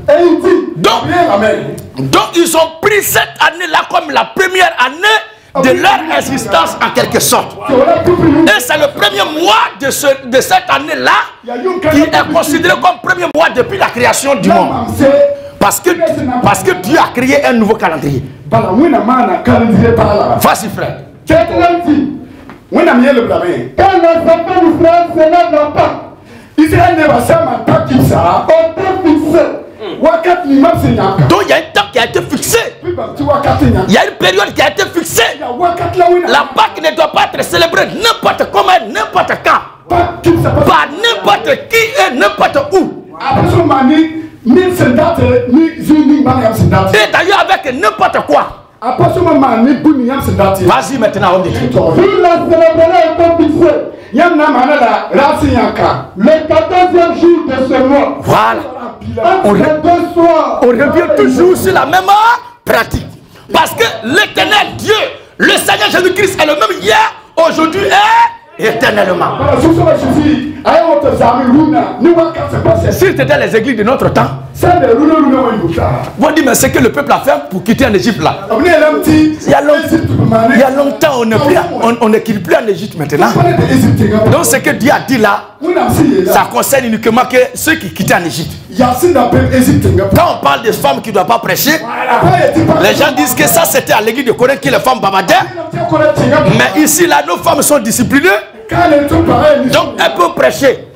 Speaker 3: Et il dit.
Speaker 2: Donc ils ont pris cette année-là comme la première année de leur existence en quelque sorte. Et c'est le premier mois de cette année-là qui est considéré comme premier mois depuis la création du monde. Parce que Dieu a créé un nouveau calendrier. Vas-y, frère.
Speaker 3: Quand les enfants d'Israël célèbrent la Pâque, Israël ne va pas fixé.
Speaker 2: Donc il y a un temps qui a été fixé. Il y a une période qui a été fixée. La Pâque ne doit pas être célébrée n'importe comment, n'importe quand. Par n'importe qui et n'importe où. Et d'ailleurs avec n'importe quoi. Vas-y maintenant, on dit.
Speaker 3: Le 14e jour de ce mois.
Speaker 2: Voilà. On revient toujours sur la même pratique. Parce que l'Éternel Dieu, le Seigneur Jésus-Christ est le même hier, aujourd'hui et éternellement. Si c'était les églises de notre temps, vous dites, mais c'est que le peuple a fait pour quitter en Égypte là. Il y a longtemps, on ne quitte plus en Égypte maintenant. Donc ce que Dieu a dit là, ça concerne uniquement que ceux qui quittent en Égypte. Quand on parle des femmes qui ne doivent pas prêcher, les gens disent que ça c'était à l'église de Corinthe que les femmes bavardaient. Mais ici là, nos femmes sont disciplinées. Donc elles peuvent prêcher.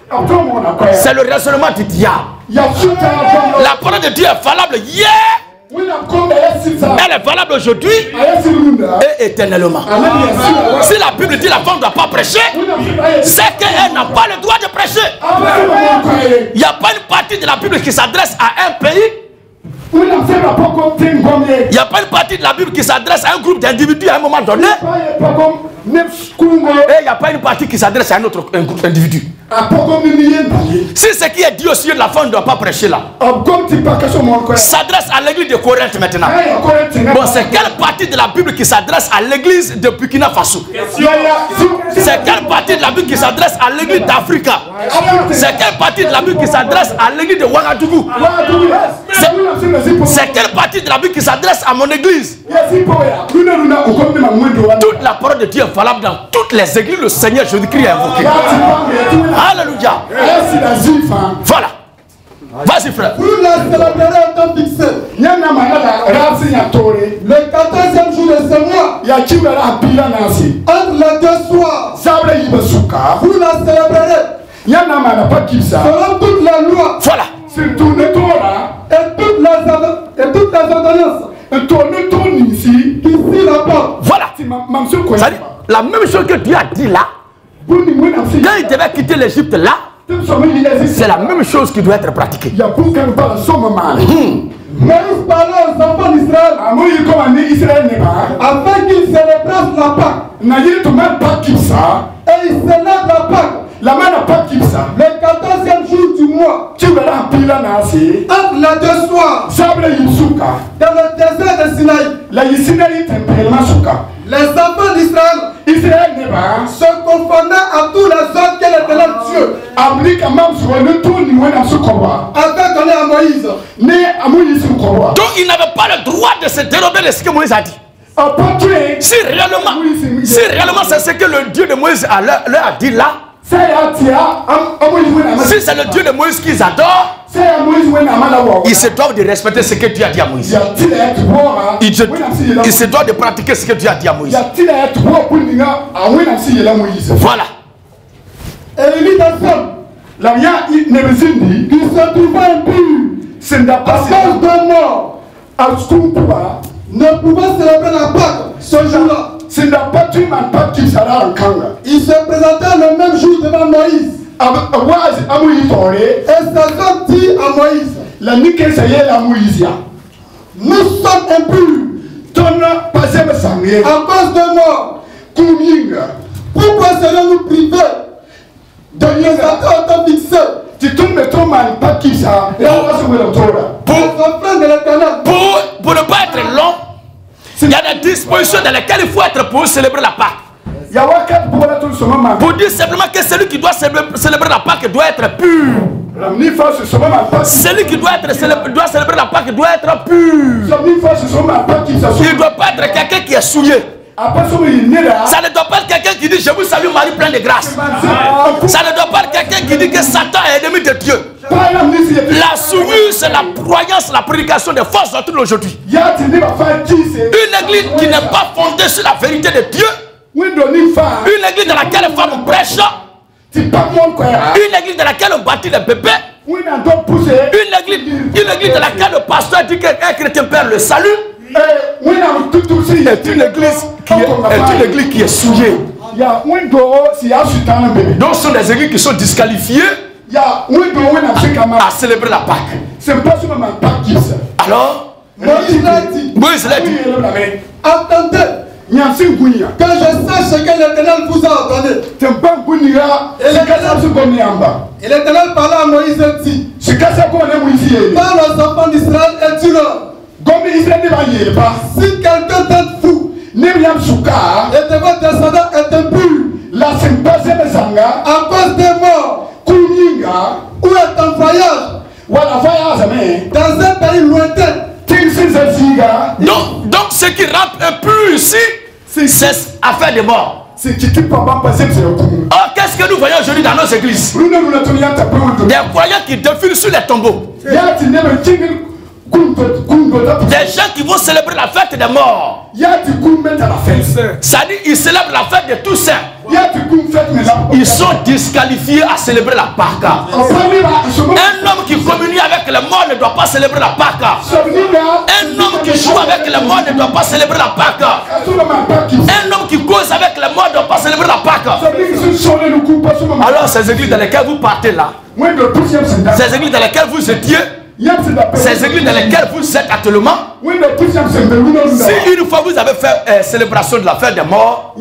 Speaker 2: C'est le raisonnement du diable. La parole de Dieu est valable hier. Elle est valable aujourd'hui et éternellement. Si la Bible dit que la femme ne doit pas prêcher, c'est qu'elle n'a pas le droit de prêcher. Il n'y a pas une partie de la Bible qui s'adresse à un pays. Il n'y a pas une partie de la Bible qui s'adresse à un groupe d'individus à un moment donné. Et il n'y a pas une partie qui s'adresse à un groupe d'individus. Si ce qui est dit au sujet de la femme ne doit pas prêcher là, s'adresse à l'église de Corinthe maintenant. Bon, c'est quelle partie de la Bible qui s'adresse à l'église de Burkina Faso? C'est quelle partie de la Bible qui s'adresse à l'église d'Africa? C'est quelle partie de la Bible qui s'adresse à l'église de Ouagadougou? C'est quelle partie de la Bible qui s'adresse à mon église? Toute la parole de Dieu est valable dans toutes les églises. Le Seigneur Jésus-Christ est invoqué. Alléluia. Voilà. Vas-y, frère.
Speaker 4: Vous la célébrerez au temps fixé. Le 14e jour de ce mois, entre les deux soirs, vous la célébrerez. Selon toutes les lois.
Speaker 2: Voilà.
Speaker 4: Et toutes les ordonnances qui s'y rapportent.
Speaker 2: Voilà. C'est-à-dire, la même chose que tu as dit là, quand il devait quitter l'Égypte là, c'est la même chose qui doit être pratiquée.
Speaker 4: Moïse parlait aux enfants d'Israël afin qu'ils célébrent la Pâque. Et ils célèbrent la Pâque. Le 14e jour du mois, entre les deux soirs, dans le désert de Sinaï, les enfants d'Israël se confondaient à tous les autres que l'Éternel Dieu avait donné à Moïse.
Speaker 2: Donc il n'avait pas le droit de se dérober de ce que Moïse a dit. Si réellement c'est ce que le Dieu de Moïse leur a dit là, si c'est le Dieu de Moïse qu'ils adorent, ils se doivent de respecter ce que Dieu a dit à Moïse. Ils se doivent de pratiquer ce que Dieu a dit à Moïse. Voilà.
Speaker 4: Et il dit à Sam, qui se trouvait impur à cause de mort, ne pouvait célébrer la Pâque ce jour-là. Il se présentait le même jour devant Moïse. Et ses hommes dit à Moïse, nous sommes impurs à cause de mort. Pourquoi serons-nous privés de présenter au temps fixé les offrandes de l'Éternel?
Speaker 2: Pour ne pas être long, il y a des dispositions dans lesquelles il faut être pour célébrer la Pâque. Pour dire simplement que celui qui doit célébrer la Pâque doit être pur. Celui qui doit célébrer la Pâque doit être pur. Il ne doit pas être quelqu'un qui est souillé. Ça ne doit pas être quelqu'un qui dit je vous salue Marie pleine de grâce. Ça ne doit pas être quelqu'un qui dit que Satan est ennemi de Dieu. La souillure, c'est la croyance, la prédication des fausses doctrines aujourd'hui. Une église qui n'est pas fondée sur la vérité de Dieu. Une église dans laquelle les femmes prêchent. Une église dans laquelle on bâtit les bébés. Une église dans laquelle le pasteur dit qu'un chrétien perd le salut. C'est une église qui est souillée. Donc ce sont des églises qui sont disqualifiées à célébrer la Pâque. Alors, Moïse l'a dit.
Speaker 4: Attendez que je sache ce que l'Éternel vous a ordonné. Et l'Éternel parlait à Moïse et dit, parle aux enfants d'Israël et dis-leur, si quelqu'un d'entre vous et de votre descendant est impur à cause des morts ou est en voyage dans un pays lointain.
Speaker 2: Donc ce qui rend impur ici, c'est affaire de mort. Oh, qu'est-ce que nous voyons aujourd'hui dans nos églises? Des croyants qui défilent sur les tombeaux. Des gens qui vont célébrer la fête des morts. Ça dit, ils célèbrent la fête de tous saints. Ils sont disqualifiés à célébrer la Pâque. Un homme qui communie avec les morts ne doit pas célébrer la Pâque. Un homme qui joue avec les morts ne doit pas célébrer la Pâque. Un homme qui cause avec les morts ne doit pas célébrer la Pâque. Alors ces églises dans lesquelles vous partez là, ces églises dans lesquelles vous étiez, ces églises dans lesquelles vous êtes actuellement, si une fois vous avez fait célébration de la fête des morts,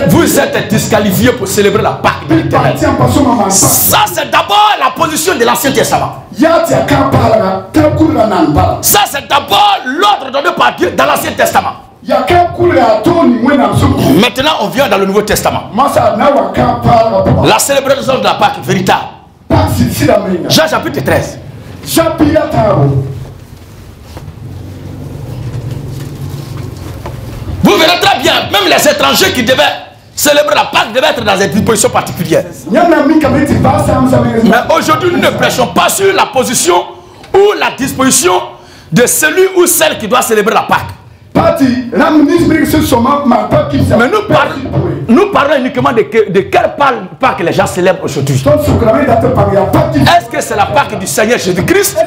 Speaker 2: vous êtes disqualifié pour célébrer la Pâque de l'Éternel. Ça c'est d'abord la position de l'Ancien Testament. Ça c'est d'abord l'ordre donné par Dieu dans l'Ancien Testament. Maintenant on vient dans le Nouveau Testament. La célébration de la Pâque véritable. Jean chapitre 13. Vous verrez très bien, même les étrangers qui devaient célébrer la Pâque devait être dans des dispositions particulières. Mais aujourd'hui, nous ne prêchons pas sur la position ou la disposition de celui ou celle qui doit célébrer la Pâque. Mais nous parlons uniquement de quelle Pâque les gens célèbrent aujourd'hui. Est-ce que c'est la Pâque du Seigneur Jésus-Christ?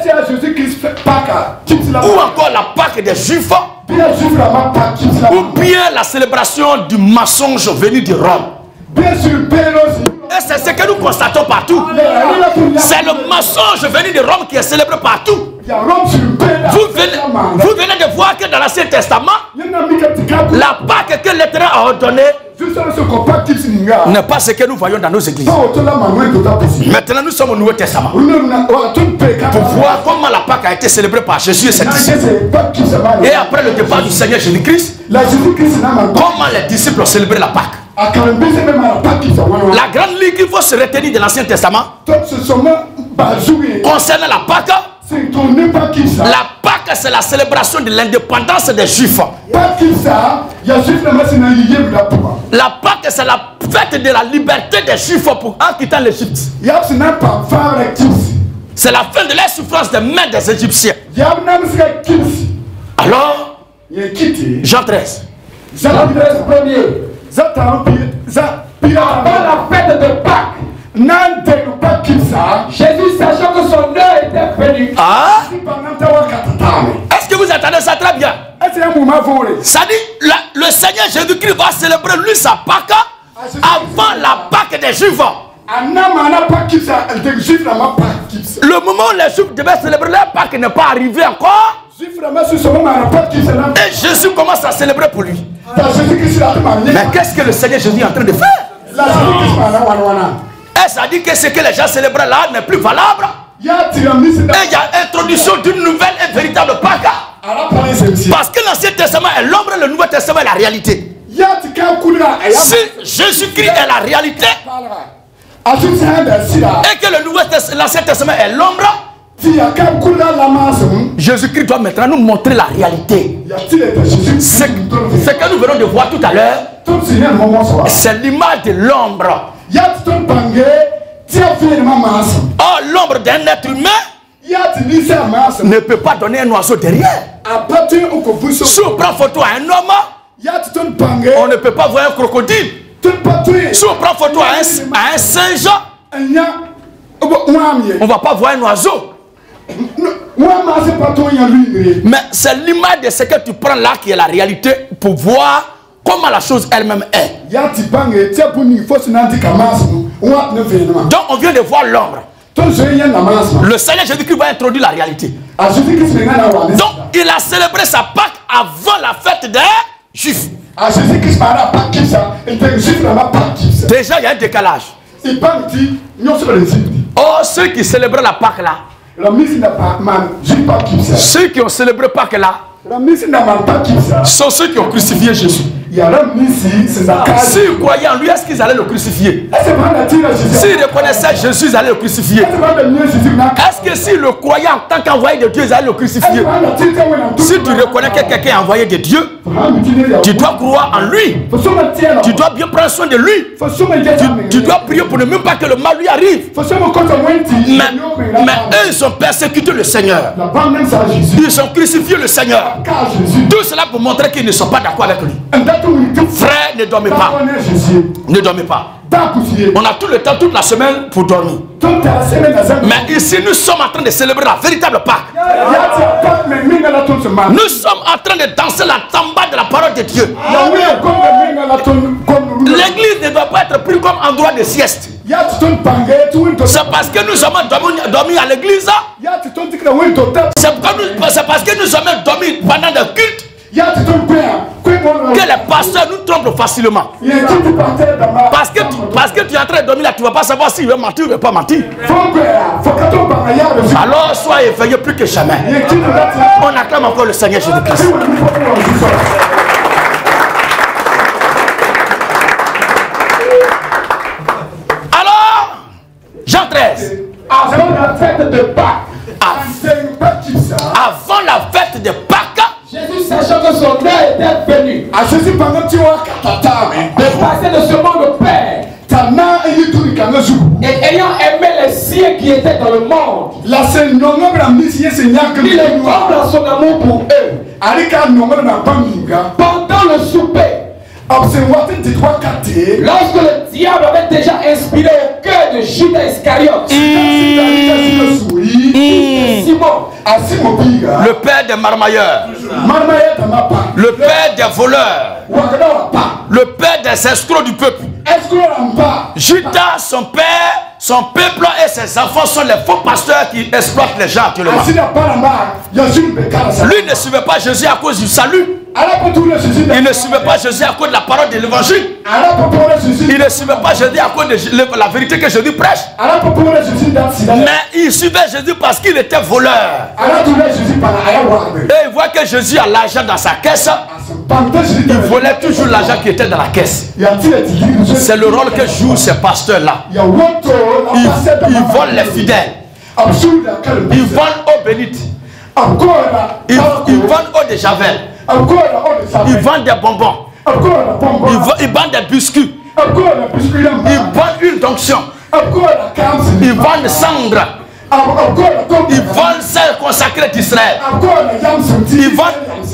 Speaker 2: Ou encore la Pâque des Juifs? Ou bien la célébration du mensonge venu de Rome? Et c'est ce que nous constatons partout. C'est le mensonge venu de Rome qui est célébré partout. Vous venez de voir que dans l'Ancien Testament, la Pâque que l'Éternel a ordonnée n'est pas ce que nous voyons dans nos églises. Maintenant, nous sommes au Nouveau Testament pour voir comment la Pâque a été célébrée par Jésus et ses disciples. Et après le départ du Seigneur Jésus-Christ, comment les disciples ont célébré la Pâque. La grande ligne qu'il faut se retenir de l'Ancien Testament concernant la Pâque. La Pâque, c'est la célébration de l'indépendance des Juifs. La Pâque, c'est la fête de la liberté des Juifs en quittant l'Égypte. C'est la fin de la souffrance des mains des Égyptiens. Alors, Jean 13.
Speaker 3: Jean 13 premier. Avant la fête de Pâques, Jésus, sachant que son heure était venue.
Speaker 2: Est-ce que vous entendez ça très bien? Ça dit, le Seigneur Jésus-Christ va célébrer lui sa Pâque avant la Pâque des Juifs. Le moment où les Juifs devaient célébrer leur Pâque n'est pas arrivé encore. Et Jésus commence à célébrer pour lui. Mais qu'est-ce que le Seigneur Jésus est en train de faire? Et ça dit que ce que les gens célébraient là n'est plus valable. Et il y a introduction d'une nouvelle et véritable Pâque. Parce que l'Ancien Testament est l'ombre et le Nouveau Testament est la réalité. Si Jésus-Christ est la réalité et que l'Ancien Testament est l'ombre, Jésus-Christ doit maintenant nous montrer la réalité. Ce que nous venons de voir tout à l'heure, c'est l'image de l'ombre. Oh, l'ombre d'un être humain ne peut pas donner un oiseau derrière. Si on prend photo à un homme, on ne peut pas voir un crocodile. Si on prend photo à un singe, on ne va pas voir un oiseau. Mais c'est l'image de ce que tu prends là qui est la réalité pour voir comment la chose elle-même est. Donc on vient de voir l'ombre. Le Seigneur Jésus-Christ va introduire la réalité. Donc il a célébré sa Pâque avant la fête des Juifs. Déjà il y a un décalage. Oh, ceux qui célébraient la Pâque là, ceux qui ont célébré Pâques là sont ceux qui ont crucifié Jésus. S'ils croyaient en lui, est-ce qu'ils allaient le crucifier? S'ils reconnaissaient Jésus, ils allaient le crucifier. Est-ce que s'ils le croyaient en tant qu'envoyé de Dieu, ils allaient le crucifier? Si tu reconnais que quelqu'un est envoyé de Dieu, tu dois croire en lui. Tu dois bien prendre soin de lui. Tu dois prier pour ne même pas que le mal lui arrive. Mais eux, ils ont persécuté le Seigneur. Ils ont crucifié le Seigneur. Tout cela pour montrer qu'ils ne sont pas d'accord avec lui. Frère, ne dormez pas. Ne dormez pas. On a tout le temps, toute la semaine pour dormir. Mais ici, nous sommes en train de célébrer la véritable Pâque. Nous sommes en train de danser la tamba de la parole de Dieu. L'église ne doit pas être prise comme endroit de sieste. C'est parce que nous sommes dormis à l'église. C'est parce que nous sommes dormis pendant le culte que les pasteurs nous trompent facilement. Parce que tu es en train de dormir là, tu ne vas pas savoir s'il va mentir ou il ne va pas mentir. Alors sois éveillé plus que jamais. On acclame encore le Seigneur Jésus-Christ. Alors, Jean 13.
Speaker 3: Avant la fête de Pâques.
Speaker 2: Avant la fête de Pâques.
Speaker 3: Jésus, sachant que son heure était venue. passé de ce monde, Père, et ayant aimé les siens qui étaient dans le monde, il est mort dans son amour pour eux. Pendant le souper, lorsque le diable avait déjà inspiré au cœur de Judas Iscariote, Simon,
Speaker 2: le père des marmailleurs, le père des voleurs, le père des escrocs du peuple. Judas, son père, son peuple et ses enfants sont les faux pasteurs qui exploitent les gens actuellement. Lui ne suivait pas Jésus à cause du salut. Il ne suivait pas Jésus à cause de la parole de l'évangile. Il ne suivait pas Jésus à cause de la vérité que Jésus prêche. Mais il suivait Jésus parce qu'il était voleur. Et il voit que Jésus a l'argent dans sa caisse. Il volait toujours l'argent qui était dans la caisse. C'est le rôle que jouent ces pasteurs-là. Ils volent les fidèles. Ils volent eau bénite. Ils vendent eau de javel. Ils vendent des bonbons. Ils vendent des biscuits. Ils vendent une onction. Ils vendent cendre. Ils vendent celle consacrée d'Israël.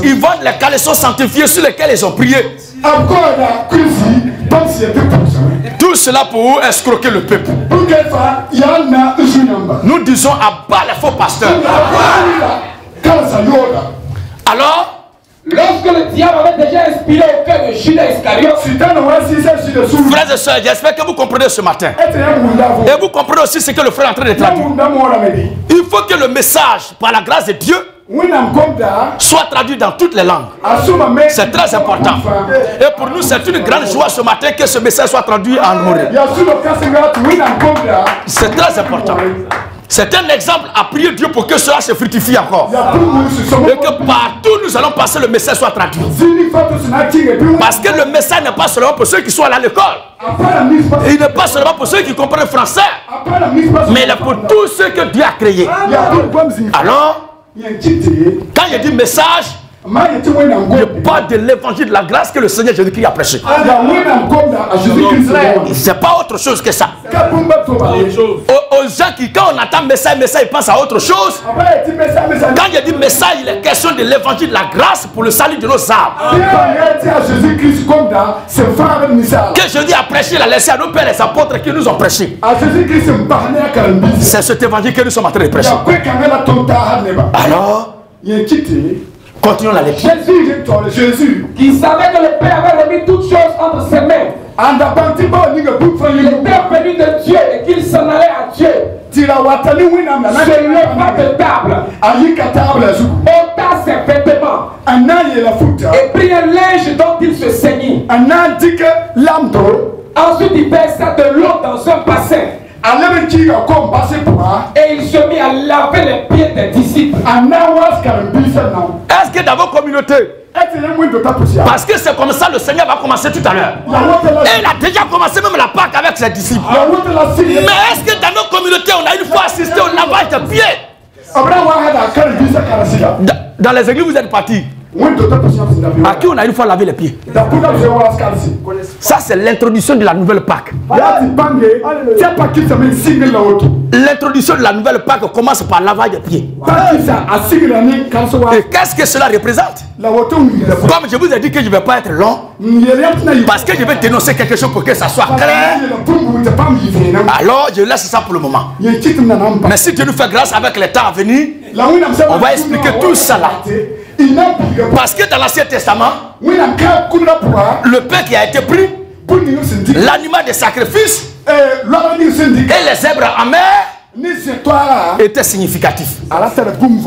Speaker 2: Ils vendent les caleçons sanctifiés sur lesquels ils ont prié. Tout cela pour escroquer le peuple. Nous disons à bas les faux pasteurs. Alors,
Speaker 3: lorsque le diable avait déjà inspiré au cœur de Judas Iscariote,
Speaker 2: frères et sœurs, j'espère que vous comprenez ce matin. Et vous comprenez aussi ce que le frère est en train de traduire. Il faut que le message, par la grâce de Dieu, soit traduit dans toutes les langues. C'est très important. Et pour nous, c'est une grande joie ce matin que ce message soit traduit en Moré. C'est très important. C'est un exemple à prier Dieu pour que cela se fructifie encore. Et que partout nous allons passer, le message soit traduit. Parce que le message n'est pas seulement pour ceux qui sont allés à l'école. Il n'est pas seulement pour ceux qui comprennent le français. Mais il est pour tous ceux que Dieu a créés. Alors, quand il dit message, je parle de l'évangile de la grâce que le Seigneur Jésus-Christ a prêché. C'est pas autre chose que ça. Aux gens qui, quand on entend message, ils pensent à autre chose. Quand il dit message, il est question de l'évangile de la grâce pour le salut de nos âmes. Que Jésus a prêché, il a laissé à nos pères les apôtres qui nous ont prêché. C'est cet évangile que nous sommes en train de prêcher. Alors, continuons la lecture.
Speaker 3: Jésus, qui savait que le Père avait remis toutes choses entre ses mains, il était venu de Dieu et qu'il s'en allait à Dieu. Se leva de table, ôta ses vêtements et prit un linge dont il se saignit. Ensuite il versa de l'eau dans un bassin. Et il se mit à laver les pieds des disciples.
Speaker 2: Est-ce que dans vos communautés, parce que c'est comme ça le Seigneur va commencer tout à l'heure. Et il a déjà commencé même la Pâque avec ses disciples. Mais est-ce que dans nos communautés, on a une fois assisté au lavage de pieds? Dans les églises, vous êtes partis. À qui on a une fois lavé les pieds? Ça, c'est l'introduction de la nouvelle Pâque. L'introduction de la nouvelle Pâque commence par lavage des pieds. Et qu'est-ce que cela représente? Comme je vous ai dit que je ne vais pas être long, parce que je vais dénoncer quelque chose pour que ça soit clair, alors je laisse ça pour le moment. Mais si Dieu nous fait grâce avec les temps à venir, on va expliquer tout ça là. Parce que dans l'Ancien Testament, le pain qui a été pris, l'animal de sacrifice et les zèbres en mer étaient significatifs.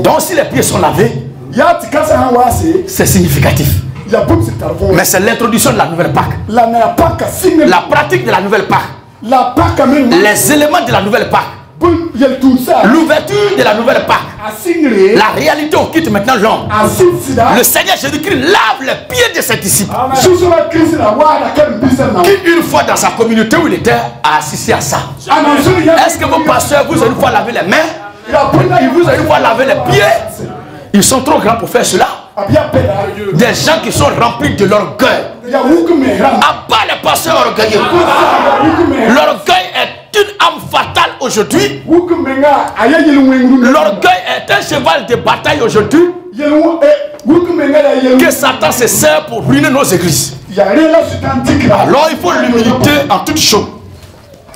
Speaker 2: Donc si les pieds sont lavés, c'est significatif. Mais c'est l'introduction de la nouvelle Pâque. La pratique de la nouvelle Pâque. Les éléments de la nouvelle Pâque. L'ouverture de la nouvelle Pâque. La réalité, on quitte maintenant l'homme. Le Seigneur Jésus-Christ lave les pieds de ses disciples. Qui une fois dans sa communauté où il était a assisté à ça. Est-ce que vos pasteurs vous ont une fois lavé les mains? Ils vous ont une fois lavé les pieds? Ils sont trop grands pour faire cela. Des gens qui sont remplis de l'orgueil. Abat les pasteurs orgueilleux. L'orgueil est une âme fatale aujourd'hui. L'orgueil est un cheval de bataille aujourd'hui que Satan se sert pour ruiner nos églises. Alors il faut l'humilité en toutes choses.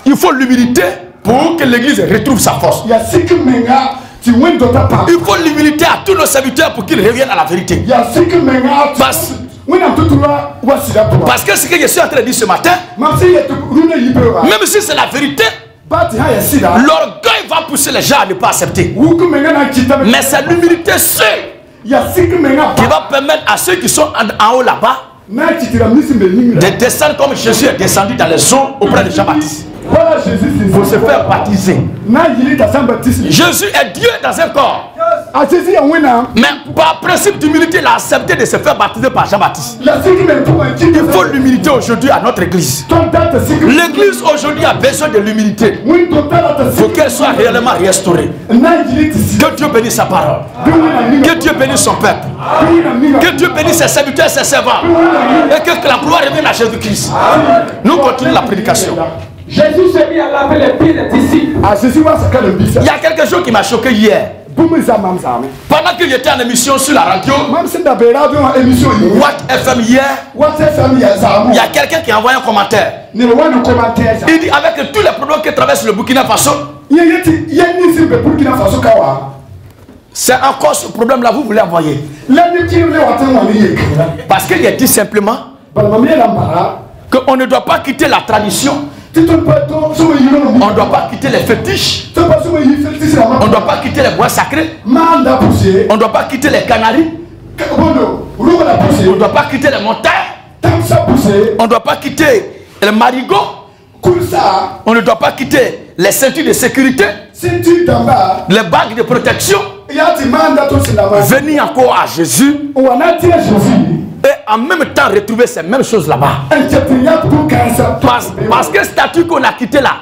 Speaker 2: Il faut l'humilité pour que l'église retrouve sa force. Il faut l'humilité à tous nos serviteurs pour qu'ils reviennent à la vérité. Parce que ce que je suis en train de dire ce matin, même si c'est la vérité, l'orgueil va pousser les gens à ne pas accepter. Mais c'est l'humilité seule qui va permettre à ceux qui sont en haut là-bas de descendre comme Jésus est descendu dans les eaux auprès de Jean-Baptiste. Pour se faire baptiser. Jésus est Dieu dans un corps. Mais par principe d'humilité, il a accepté de se faire baptiser par Jean-Baptiste. Il faut l'humilité aujourd'hui à notre église. L'église aujourd'hui a besoin de l'humilité pour qu'elle soit réellement restaurée. Que Dieu bénisse sa parole. Que Dieu bénisse son peuple. Que Dieu bénisse ses serviteurs et ses servants. Et que la gloire revienne à Jésus-Christ. Nous continuons la prédication.
Speaker 3: Jésus s'est mis à laver les pieds des disciples.
Speaker 2: Il y a quelque chose qui m'a choqué hier. Pendant que j'étais en émission sur la radio, Watt FM hier, il y a quelqu'un qui a envoyé un commentaire. Il dit avec tous les problèmes qui traversent le Burkina Faso, c'est encore ce problème-là vous voulez envoyer. Parce qu'il a dit simplement qu'on ne doit pas quitter la tradition. On ne doit pas quitter les fétiches. On ne doit pas quitter les bois sacrés. On ne doit pas quitter les canaries. On ne doit pas quitter les montagnes. On ne doit pas quitter les marigots. On ne doit pas quitter les ceintures de sécurité. Les bagues de protection. Venir encore à Jésus. Et en même temps retrouver ces mêmes choses là-bas. Parce que le statut qu'on a quitté là,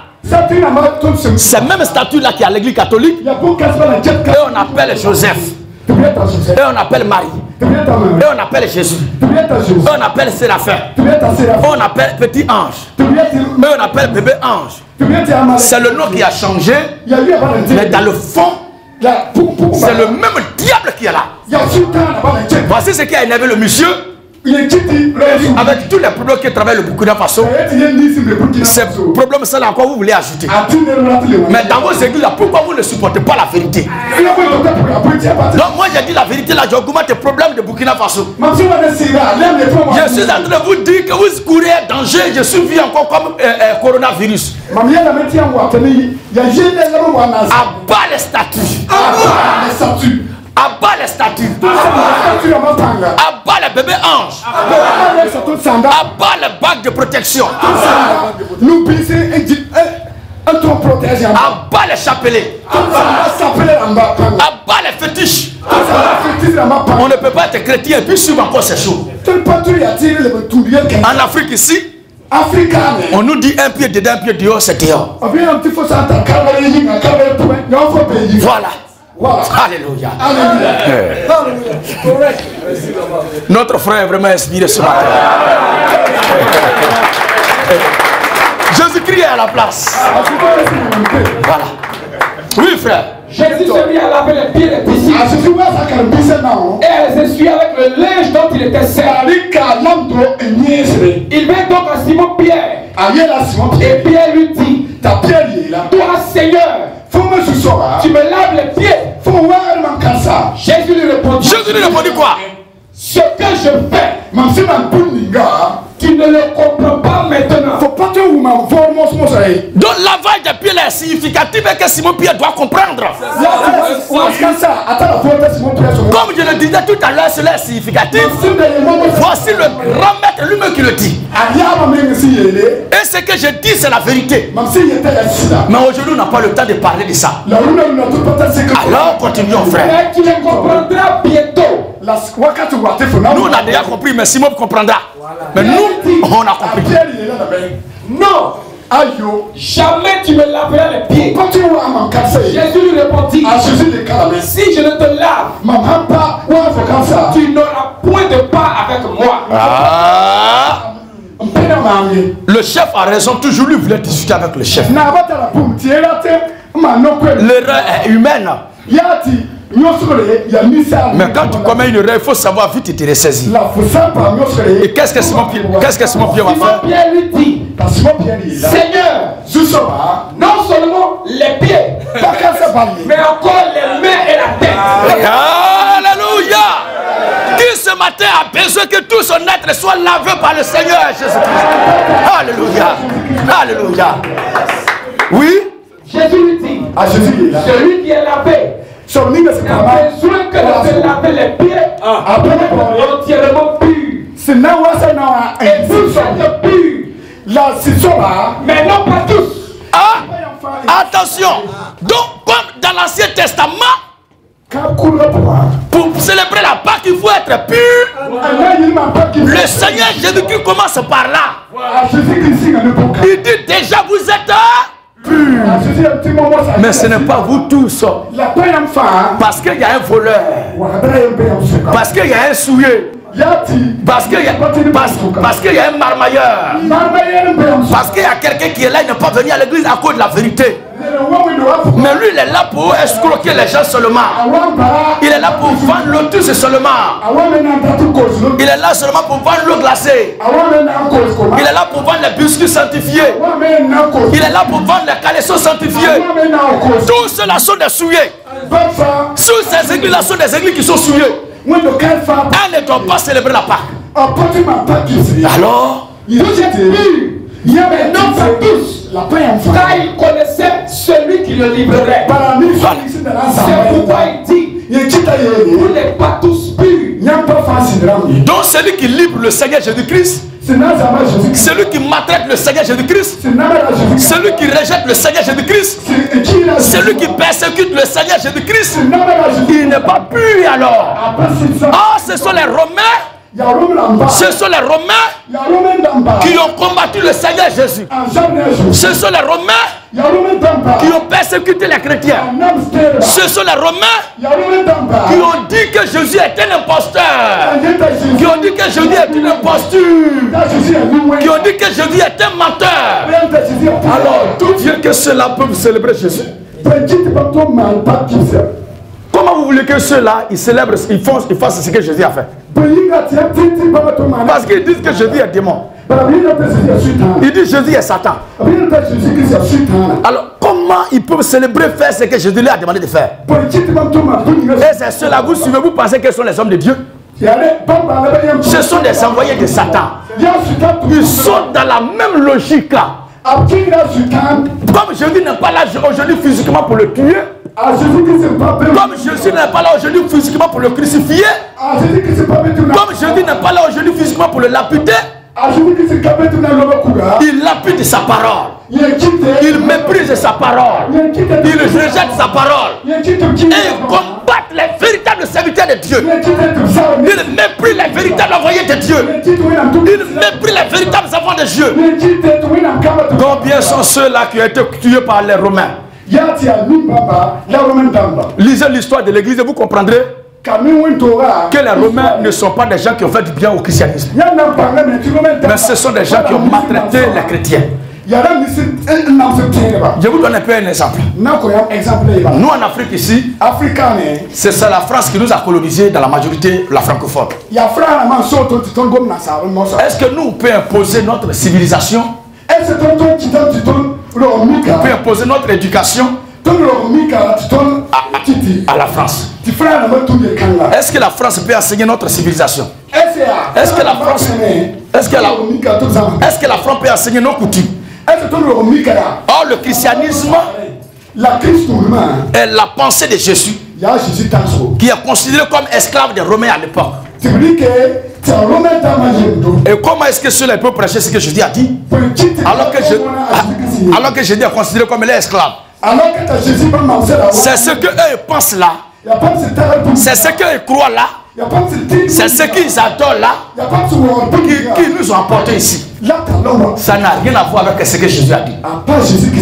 Speaker 2: c'est même statut là qui est à l'église catholique. Et on appelle Joseph. Et on appelle Marie. Et on appelle Jésus. Et on appelle Séraphin. Et on appelle petit ange. Et on appelle bébé ange. C'est le nom qui a changé. Mais dans le fond, c'est le même diable qui est là. Voici ce qui a énervé le monsieur. Avec tous les problèmes qui travaillent le Burkina Faso, ces problèmes ça là encore vous voulez ajouter. Mais dans vos églises là, pourquoi vous ne supportez pas la vérité? Donc moi j'ai dit la vérité là, j'augmente les problèmes de Burkina Faso. Je suis en train de vous dire que vous courez un danger, je suis vu encore comme coronavirus. Abat les statues. Abat les statues. Abat les bébés anges. Abat les bagues de protection. Abat les chapelets. Abat les fétiches. On ne peut pas être chrétien et puis suivre encore ces choses. En Afrique ici, on nous dit un pied dedans, un pied dehors, c'est dehors. Voilà. Alléluia. Notre frère est vraiment inspiré ce matin. Jésus-Christ est à la place. Voilà. Oui, frère.
Speaker 3: Jésus s'est mis à laver les pieds des disciples. Et elle s'essuie avec le linge dont il était servi. Il vient donc à Simon Pierre. Et Pierre lui dit: toi, Seigneur, tu me laves les pieds. Jésus lui répondit quoi? Ce que je fais, tu ne le comprends pas maintenant.
Speaker 2: Donc lavage des pieds est significatif et que Simon Pierre doit comprendre. Comme je le disais tout à l'heure, cela est significatif. Voici le grand maître lui-même qui le dit. Et ce que je dis, c'est la vérité. Mais aujourd'hui, on n'a pas le temps de parler de ça. Alors, continuons, frère.
Speaker 3: Mais tu le comprendras bientôt.
Speaker 2: Nous, on a déjà compris, mais Simon comprendra. Mais nous, on a compris.
Speaker 3: Non. Jamais tu me laveras les pieds. Jésus lui répondit: si je ne te lave, tu n'auras de part avec moi.
Speaker 2: Ah. Le chef a raison, toujours lui voulait discuter avec le chef. L'erreur est humaine. Mais quand tu commets une erreur, il faut savoir vite te ressaisir. Et qu'est-ce que Simon Pierre va faire?
Speaker 3: Simon Pierre lui dit, Seigneur, non seulement les pieds, mais encore les mains et la tête.
Speaker 2: Alléluia! Qui ce matin a besoin que tout son être soit lavé par le Seigneur Jésus-Christ? Alléluia! Alléluia! Oui?
Speaker 3: Jésus lui dit, celui qui est lavé, il a besoin que de laver les pieds entièrement purs. Et tous sont purs, mais non pas tous.
Speaker 2: Ah, attention! Donc, comme dans l'Ancien Testament, pour célébrer la Pâque, il faut être pur. Le Seigneur Jésus-Christ commence par là. Il dit déjà vous êtes purs. Mais ce n'est pas vous tous. Parce qu'il y a un voleur. Parce qu'il y a un souillé. Parce qu'il y a un marmailleur. Parce qu'il y a quelqu'un qui est là, il n'est pas venu à l'église à cause de la vérité. Mais lui, il est là pour escroquer les gens seulement. Il est là pour vendre l'eau douce seulement. Il est là seulement pour vendre l'eau glacée. Il est là pour vendre les biscuits sanctifiés. Il est là pour vendre les caleçons sanctifiés. Tous ceux-là sont des souillés. Tous ces églises-là sont des églises qui sont souillées. Elles ne doivent pas célébrer la Pâque. Alors,
Speaker 3: mais non pas tous. Car il connaissait celui qui le livrerait. C'est pourquoi il dit, vous n'êtes pas tous purs.
Speaker 2: Donc celui qui livre le Seigneur Jésus-Christ, celui qui maltraite le Seigneur Jésus-Christ, celui qui rejette le Seigneur Jésus-Christ, celui qui persécute le Seigneur Jésus-Christ, il n'est pas pur alors. Ah, ce sont les Romains. Ce sont les Romains qui ont combattu le Seigneur Jésus. Ce sont les Romains qui ont persécuté les chrétiens. Ce sont les Romains qui ont dit que Jésus est un imposteur. Qui ont dit que Jésus est une imposture. Qui ont dit que Jésus est un menteur. Alors, d'où vient que ceux-là peuvent célébrer Jésus? Comment vous voulez que ceux-là, ils célèbrent, ils fassent ce que Jésus a fait? Parce qu'ils disent que Jésus est démon. Ils disent que Jésus est Satan. Alors, comment ils peuvent célébrer, faire ce que Jésus leur a demandé de faire? Et c'est ceux-là, vous suivez, vous pensez que ce sont les hommes de Dieu? Ce sont des envoyés de Satan. Ils sont dans la même logique. Comme Jésus n'est pas là aujourd'hui physiquement pour le tuer, comme Jésus n'est pas là aujourd'hui physiquement pour le crucifier, comme Jésus n'est pas là aujourd'hui physiquement pour le lapider, il lapide sa parole, il méprise sa parole, il rejette sa parole et il combat les véritables serviteurs de Dieu. Il méprise les véritables envoyés de Dieu. Il méprise les véritables enfants de Dieu. Combien sont ceux-là qui ont été tués par les Romains? Lisez l'histoire de l'église et vous comprendrez que les Romains ne sont pas des gens qui ont fait du bien au christianisme. Mais ce sont des gens qui ont maltraité les chrétiens. Je vous donne un peu un exemple. Nous en Afrique ici, c'est ça la France qui nous a colonisés dans la majorité la francophone. Est-ce que nous pouvons imposer notre civilisation? On peut imposer notre éducation à la France? Est-ce que la France peut enseigner notre civilisation? Est-ce que la France peut enseigner nos coutumes? Or, le christianisme est la pensée de Jésus, qui est considéré comme esclave des Romains à l'époque. Et comment est-ce que cela peut prêcher ce que Jésus a dit alors que Jésus est considéré comme l'esclave? C'est ce qu'eux pensent là. C'est ce qu'ils croient là. C'est ce qu'ils adorent là qui nous ont apporté ici. Ça n'a rien à voir avec ce que Jésus a dit.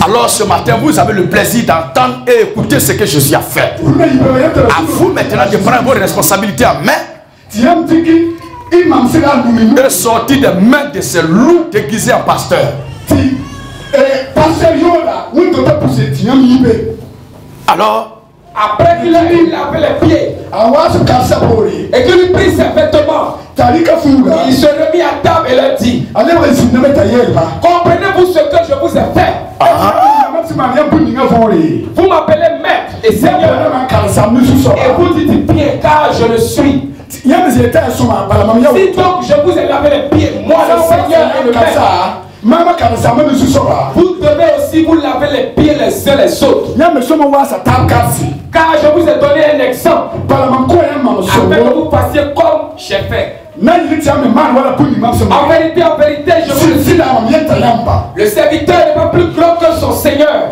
Speaker 2: Alors ce matin, vous avez le plaisir d'entendre et écouter ce que Jésus a fait. À vous maintenant de prendre vos responsabilités en main est sorti des mains de ces loups déguisés en pasteurs. Alors,
Speaker 3: après qu'il a eu lavé les pieds et qu'il lui prit ses vêtements, il se remit à table et leur dit: comprenez-vous ce que je vous ai fait? Vous m'appelez maître et seigneur, et vous dites bien, car je le suis. Si donc je vous ai lavé les pieds, moi le Seigneur et le maître, vous devez aussi vous laver les pieds les uns les autres. Car je vous ai donné un exemple afin que vous fassiez comme j'ai fait. En vérité, je vous le dis, le serviteur n'est pas plus grand que son Seigneur,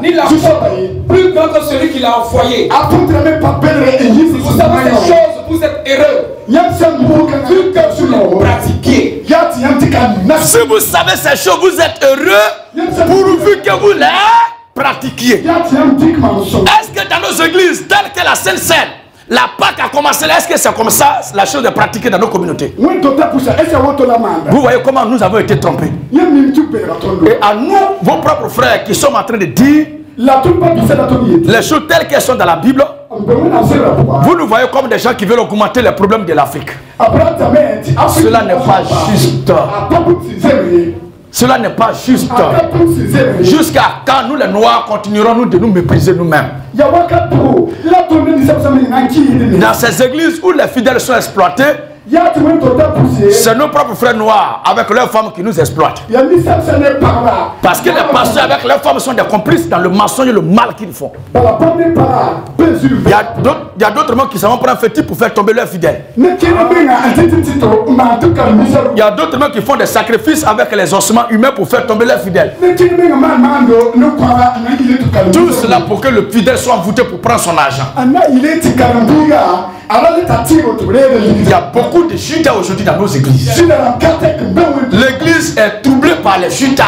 Speaker 3: ni l'apôtre plus grand que celui qui l'a envoyé. Si vous savez ces choses, vous êtes heureux, vu que vous les pratiquez.
Speaker 2: Si vous savez ces choses, vous êtes heureux pourvu que vous les pratiquiez. Est-ce que dans nos églises, telles que la Sainte Seine, la Pâque a commencé là, est-ce que c'est comme ça la chose de pratiquer dans nos communautés? Vous voyez comment nous avons été trompés. Et à nous, vos propres frères qui sommes en train de dire les choses telles qu'elles sont dans la Bible, vous nous voyez comme des gens qui veulent augmenter les problèmes de l'Afrique. Cela n'est pas juste. Cela n'est pas juste. Jusqu'à quand nous les Noirs continuerons de nous mépriser nous-mêmes? Dans ces églises où les fidèles sont exploités, c'est nos propres frères noirs avec leurs femmes qui nous exploitent. Parce que les pasteurs avec leurs femmes sont des complices dans le mensonge et le mal qu'ils font. Il y a d'autres gens qui s'en vont prendre un fétiche pour faire tomber leurs fidèles. Il y a d'autres gens qui font des sacrifices avec les ossements humains pour faire tomber leurs fidèles. Tout cela pour que le fidèle soit envoûté pour prendre son argent. Il y a beaucoup de Judas aujourd'hui dans nos églises. L'église est troublée par les Judas.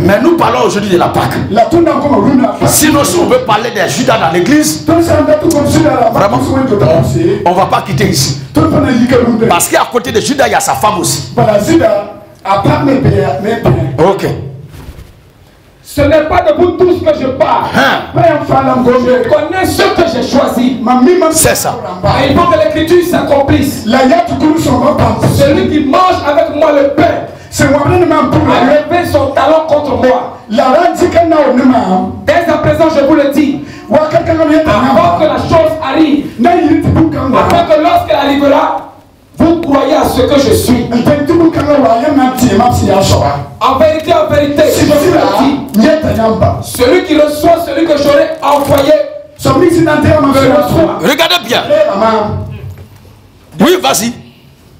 Speaker 2: Mais nous parlons aujourd'hui de la Pâque. Sinon, si on veut parler des Judas dans l'église, vraiment, on ne va pas quitter ici. Parce qu'à côté de Judas, il y a sa femme aussi. Ok.
Speaker 3: Ce n'est pas de vous tous que je parle. Je connais ceux que j'ai choisis.
Speaker 2: C'est ça.
Speaker 3: Et il faut que l'écriture s'accomplisse. Celui qui mange avec moi le pain a levé son talon contre moi. Dès à présent, je vous le dis, avant que la chose arrive, afin que lorsqu'elle arrivera, vous croyez à ce que je suis. En vérité, je vous le dis, celui qui reçoit celui que j'aurai envoyé, me reçoit.
Speaker 2: Regardez bien. Oui, vas-y.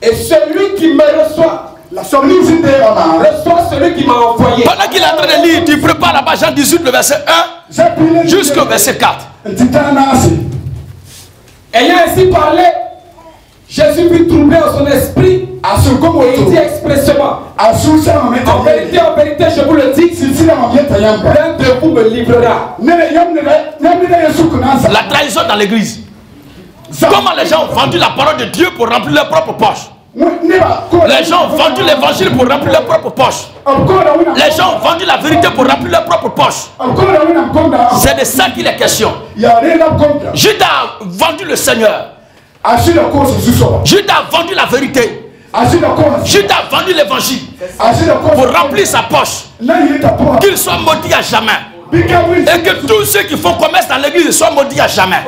Speaker 3: Et celui qui me reçoit, reçoit celui qui m'a envoyé.
Speaker 2: Pendant qu'il est en train de lire, tu prépares la page Jean 18, le verset 1 jusqu'au verset 4.
Speaker 3: Ayant ainsi parlé, Jésus fut troublé en son esprit et il dit expressément, en vérité, je vous le dis, l'un de vous me livrera.
Speaker 2: La trahison dans l'église. Comment les gens ont vendu la parole de Dieu pour remplir leurs propres poches? Les gens ont vendu l'évangile pour remplir leurs propres poches. Les gens ont vendu la vérité pour remplir leurs propres poches. C'est de ça qu'il est question. Judas a vendu le Seigneur. Judas a vendu la vérité. Judas a vendu l'évangile pour remplir sa poche. Qu'il soit maudit à jamais. Et que tous ceux qui font commerce dans l'église soient maudits à jamais.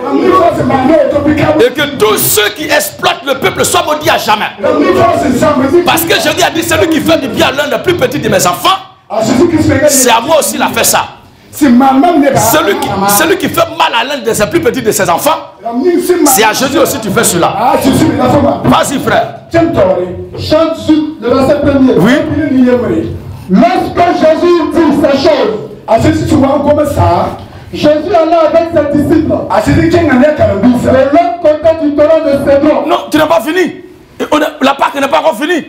Speaker 2: Et que tous ceux qui exploitent le peuple soient maudits à jamais. Parce que Jésus a dit, celui qui fait du bien à l'un des plus petits de mes enfants, c'est à moi aussi il a fait ça. Celui qui fait mal à l'un de ses plus petits de ses enfants, c'est à Jésus aussi tu fais cela. Vas-y frère.
Speaker 4: Chant 18, le verset 1er.
Speaker 2: Oui.
Speaker 4: Lorsque Jésus dit ces choses, Jésus alla avec ses disciples de l'autre côté du torrent de Cédron.
Speaker 2: Non, tu n'as pas fini. La Pâque n'est pas encore finie.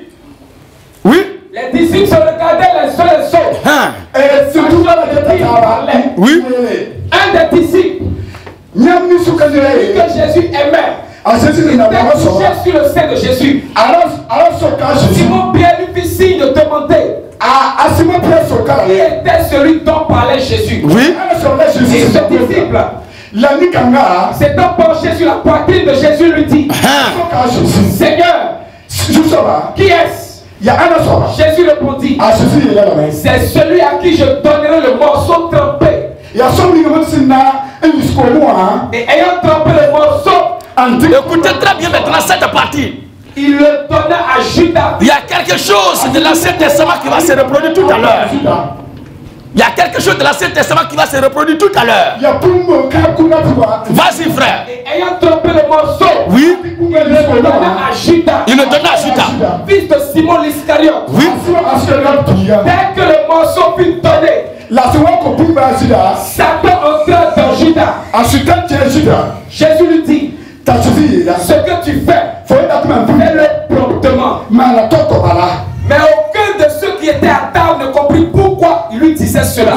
Speaker 2: Oui.
Speaker 3: Les disciples se regardaient les uns les autres.
Speaker 4: Et surtout
Speaker 2: oui.
Speaker 3: Un des disciples que Jésus aimait sur le sein de Jésus. Simon Pierre lui fit signe de demander qui était celui dont parlait Jésus.
Speaker 2: Oui.
Speaker 3: Et ce disciple s'étant penché sur la poitrine de Jésus lui dit Seigneur, qui est-ce? Jésus répondit c'est celui à qui je donnerai le morceau trempé. Et ayant trempé le morceau,
Speaker 2: écoutez très bien maintenant cette partie.
Speaker 3: Il le donna à Judas.
Speaker 2: Il y a quelque chose de l'Ancien Testament qui va se reproduire tout à l'heure. Il y a quelque chose de l'Ancien Testament qui va se reproduire tout à l'heure. Vas-y frère.
Speaker 3: Et ayant trompé le morceau,
Speaker 2: oui,
Speaker 3: il le donna à Judas.
Speaker 2: Il le donna à Judas,
Speaker 3: fils de Simon l'Iscariote.
Speaker 2: Oui.
Speaker 3: Dès que le morceau fut donné, Satan entra dans Judas. Jésus lui dit ce que tu fais, fais-le promptement. Mais aucun de ceux qui étaient à table ne comprit pourquoi il lui disait cela.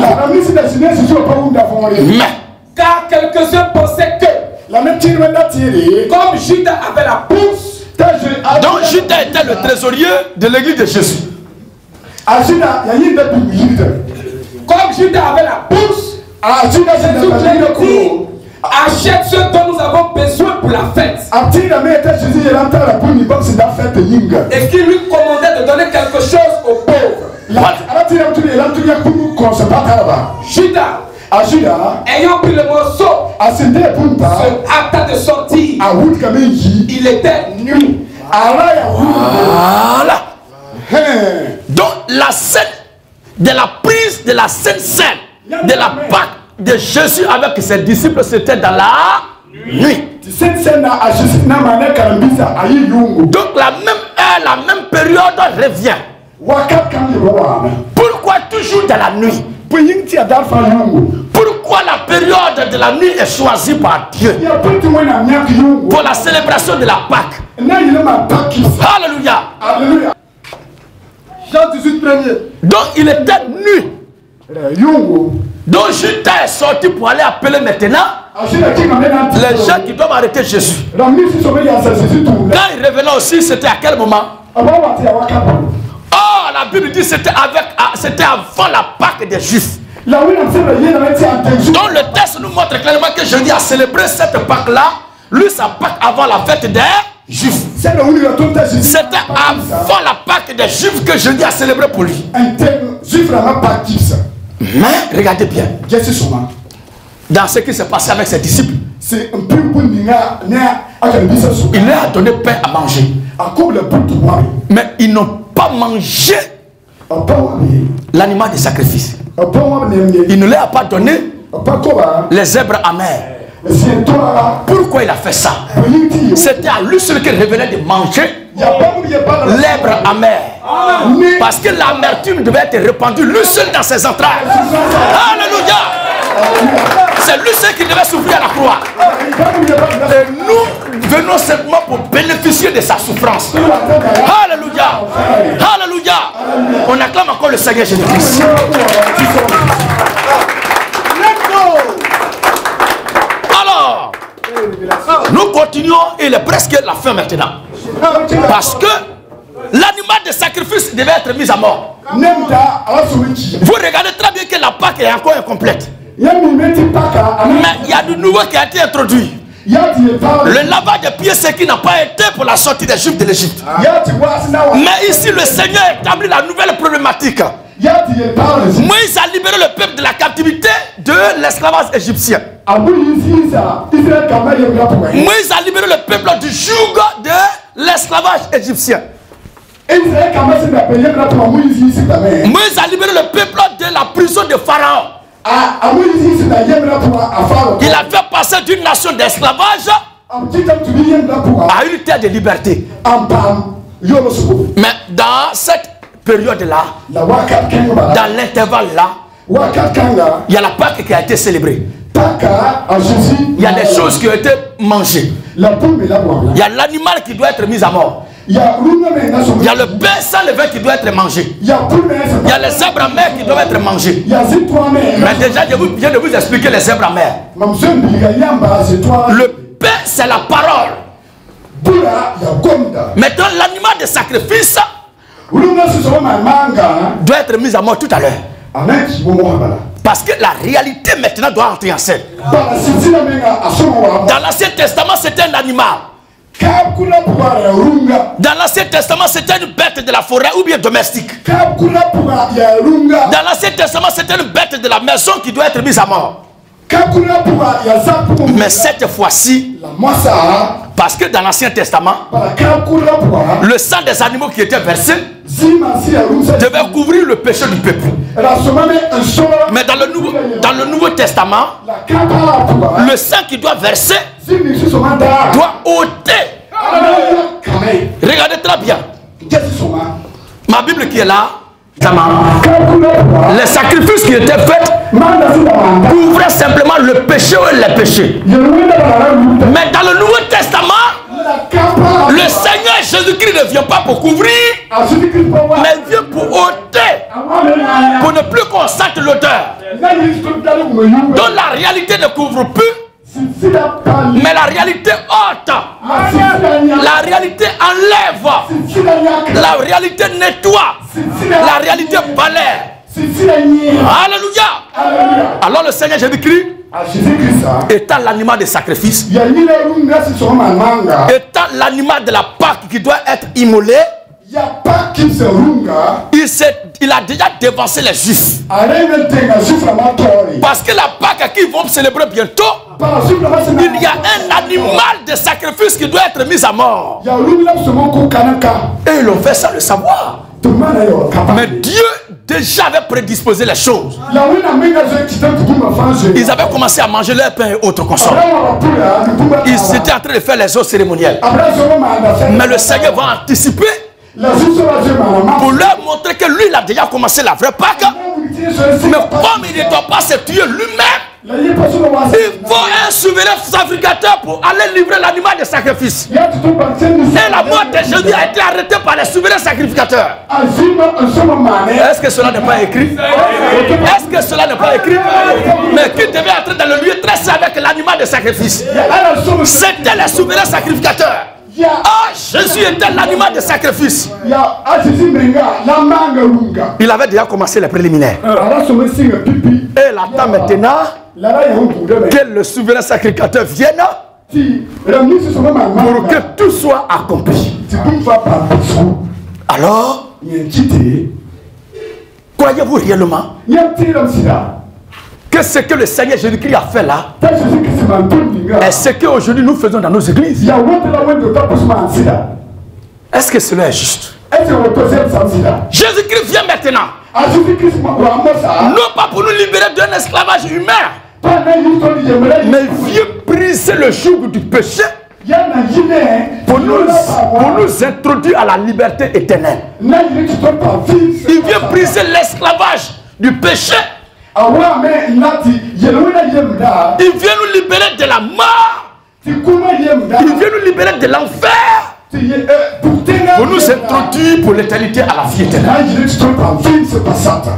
Speaker 3: Car quelques-uns pensaient que, comme Judas avait la bourse,
Speaker 2: donc Judas était le trésorier de l'église de Jésus.
Speaker 3: Comme Judas avait la bourse, Jésus dit achète ce dont nous avons besoin pour la fête. Et qui lui commandait de donner quelque chose aux pauvres. Judas, ayant pris le morceau, se hâta de sortir. Il était nu.
Speaker 2: Voilà. Donc la scène de la prise de la Sainte Seine, de la Pâque de Jésus avec ses disciples, c'était dans la nuit. Donc la même heure, la même période revient. Pourquoi toujours dans la nuit? Pourquoi la période de la nuit est choisie par Dieu pour la célébration de la Pâque? Alléluia.
Speaker 4: Jean 18 premier.
Speaker 2: Donc il était nu. Donc Judas est sorti pour aller appeler maintenant les gens qui doivent arrêter Jésus. Quand il revenait aussi, c'était à quel moment? Oh, la Bible dit que c'était avant la Pâque des Juifs. Donc le texte nous montre clairement que Jésus a célébré cette Pâque-là, lui sa Pâque avant la fête des Juifs. C'était avant la Pâque des Juifs que Jésus a célébré pour lui. Mais regardez bien, dans ce qui s'est passé avec ses disciples, il leur a donné pain à manger. Mais ils n'ont pas mangé l'animal de sacrifice. Il ne leur a pas donné les zèbres amers. Pourquoi il a fait ça? C'était à lui seul qu'il revenait de manger l'herbe amère. Parce que l'amertume devait être répandue lui seul dans ses entrailles. Alléluia. C'est lui seul qui devait souffrir à la croix. Et nous venons simplement pour bénéficier de sa souffrance. Alléluia. Alléluia. On acclame encore le Seigneur Jésus-Christ. Alors, nous continuons, il est presque la fin maintenant. Parce que l'animal de sacrifice devait être mis à mort. Vous regardez très bien que la Pâque est encore incomplète. Mais il y a du nouveau qui a été introduit. Le lavage des pieds, ce qui n'a pas été pour la sortie des Juifs de l'Égypte. Mais ici, le Seigneur établit la nouvelle problématique. Moïse a libéré le peuple de la captivité de l'esclavage égyptien. Moïse a libéré le peuple du joug de l'esclavage égyptien. Moïse a libéré le peuple de la prison de Pharaon. Il a fait passer d'une nation d'esclavage à une terre de liberté. Mais dans cette période-là, dans l'intervalle-là, il y a la Pâque qui a été célébrée. Il y a des choses qui ont été mangées. Il y a l'animal qui doit être mis à mort. Il y a le pain sans levain qui doit être mangé. Il y a les zèbres amers qui doivent être mangés. Mais déjà, je viens de vous expliquer les zèbres amers. Le pain, c'est la parole. Maintenant, l'animal de sacrifice doit être mis à mort tout à l'heure. Parce que la réalité maintenant doit entrer en scène. Dans l'Ancien Testament, c'était un animal. Dans l'Ancien Testament, c'était une bête de la forêt ou bien domestique. Dans l'Ancien Testament, c'était une bête de la maison qui doit être mise à mort. Mais cette fois-ci, parce que dans l'Ancien Testament, le sang des animaux qui était versé devait couvrir le péché du peuple. Mais dans le Nouveau Testament, le sang qui doit verser doit ôter. Regardez très bien. Ma Bible qui est là, les sacrifices qui étaient faits couvraient simplement le péché ou les péchés. Mais dans le Nouveau Testament, le Seigneur Jésus-Christ ne vient pas pour couvrir, mais vient pour ôter, pour ne plus qu'on sente l'odeur. Donc la réalité ne couvre plus, mais la réalité ôte. La réalité enlève. La réalité nettoie. La réalité balaie. Alléluia. Alors le Seigneur Jésus-Christ, étant l'animal de sacrifice, étant l'animal de la Pâque qui doit être immolé, il a déjà dévancé les Juifs. Parce que la Pâque qu'ils vont célébrer bientôt, il y a un animal de sacrifice qui doit être mis à mort. Et ils l'ont fait sans le savoir. Mais Dieu déjà avait prédisposé les choses. Ils avaient commencé à manger leur pain et autres consommes. Ils étaient en train de faire les autres cérémoniels. Mais le Seigneur va anticiper pour leur montrer que lui, il a déjà commencé la vraie Pâque. Mais comme il ne doit pas se tuer lui-même, il faut un souverain sacrificateur pour aller livrer l'animal de sacrifice. Et la mort de Jésus a été arrêtée par les souverains sacrificateurs. Est-ce que cela n'est pas écrit? Est-ce que cela n'est pas écrit? Mais qui devait entrer dans le lieu très saint avec l'animal de sacrifice? C'était les souverains sacrificateurs. Ah, Jésus était l'animal de sacrifice. Il avait déjà commencé les préliminaires. Et il attend maintenant que le souverain sacrificateur vienne pour que tout soit accompli. Alors, croyez-vous réellement que ce que le Seigneur Jésus-Christ a fait là est ce qu'aujourd'hui nous faisons dans nos églises? Est-ce que cela est juste? Jésus-Christ vient maintenant, non pas pour nous libérer d'un esclavage humain, mais vient briser le joug du péché pour nous introduire à la liberté éternelle. Il vient briser l'esclavage du péché. Il vient nous libérer de la mort. Il vient nous libérer de l'enfer. Pour nous introduire pour l'éternité à la vie éternelle.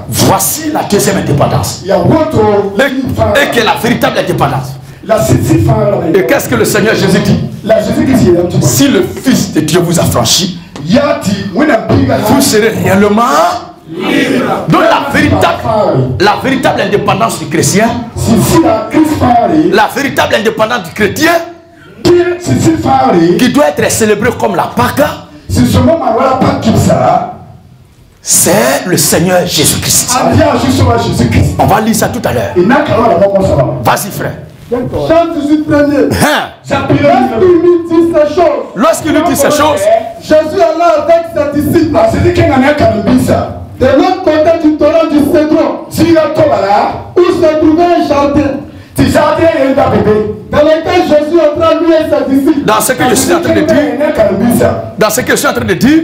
Speaker 2: Voici la deuxième indépendance. Et qui est la véritable indépendance. Et qu'est-ce que le Seigneur Jésus dit? Si le Fils de Dieu vous a franchi, vous serez réellement libre. Donc la véritable indépendance du chrétien, la véritable indépendance du chrétien, qui doit être célébrée comme la Pâque, c'est le Seigneur Jésus-Christ. On va lire ça tout à l'heure. Vas-y frère. Lorsqu'il nous dit ces choses,
Speaker 4: Jésus alla avec ses disciples. De l'autre côté du torrent du Cédron, où se trouvait un jardin, dans lequel Jésus entra lui et ses disciples.
Speaker 2: Dans ce que je suis en train de dire,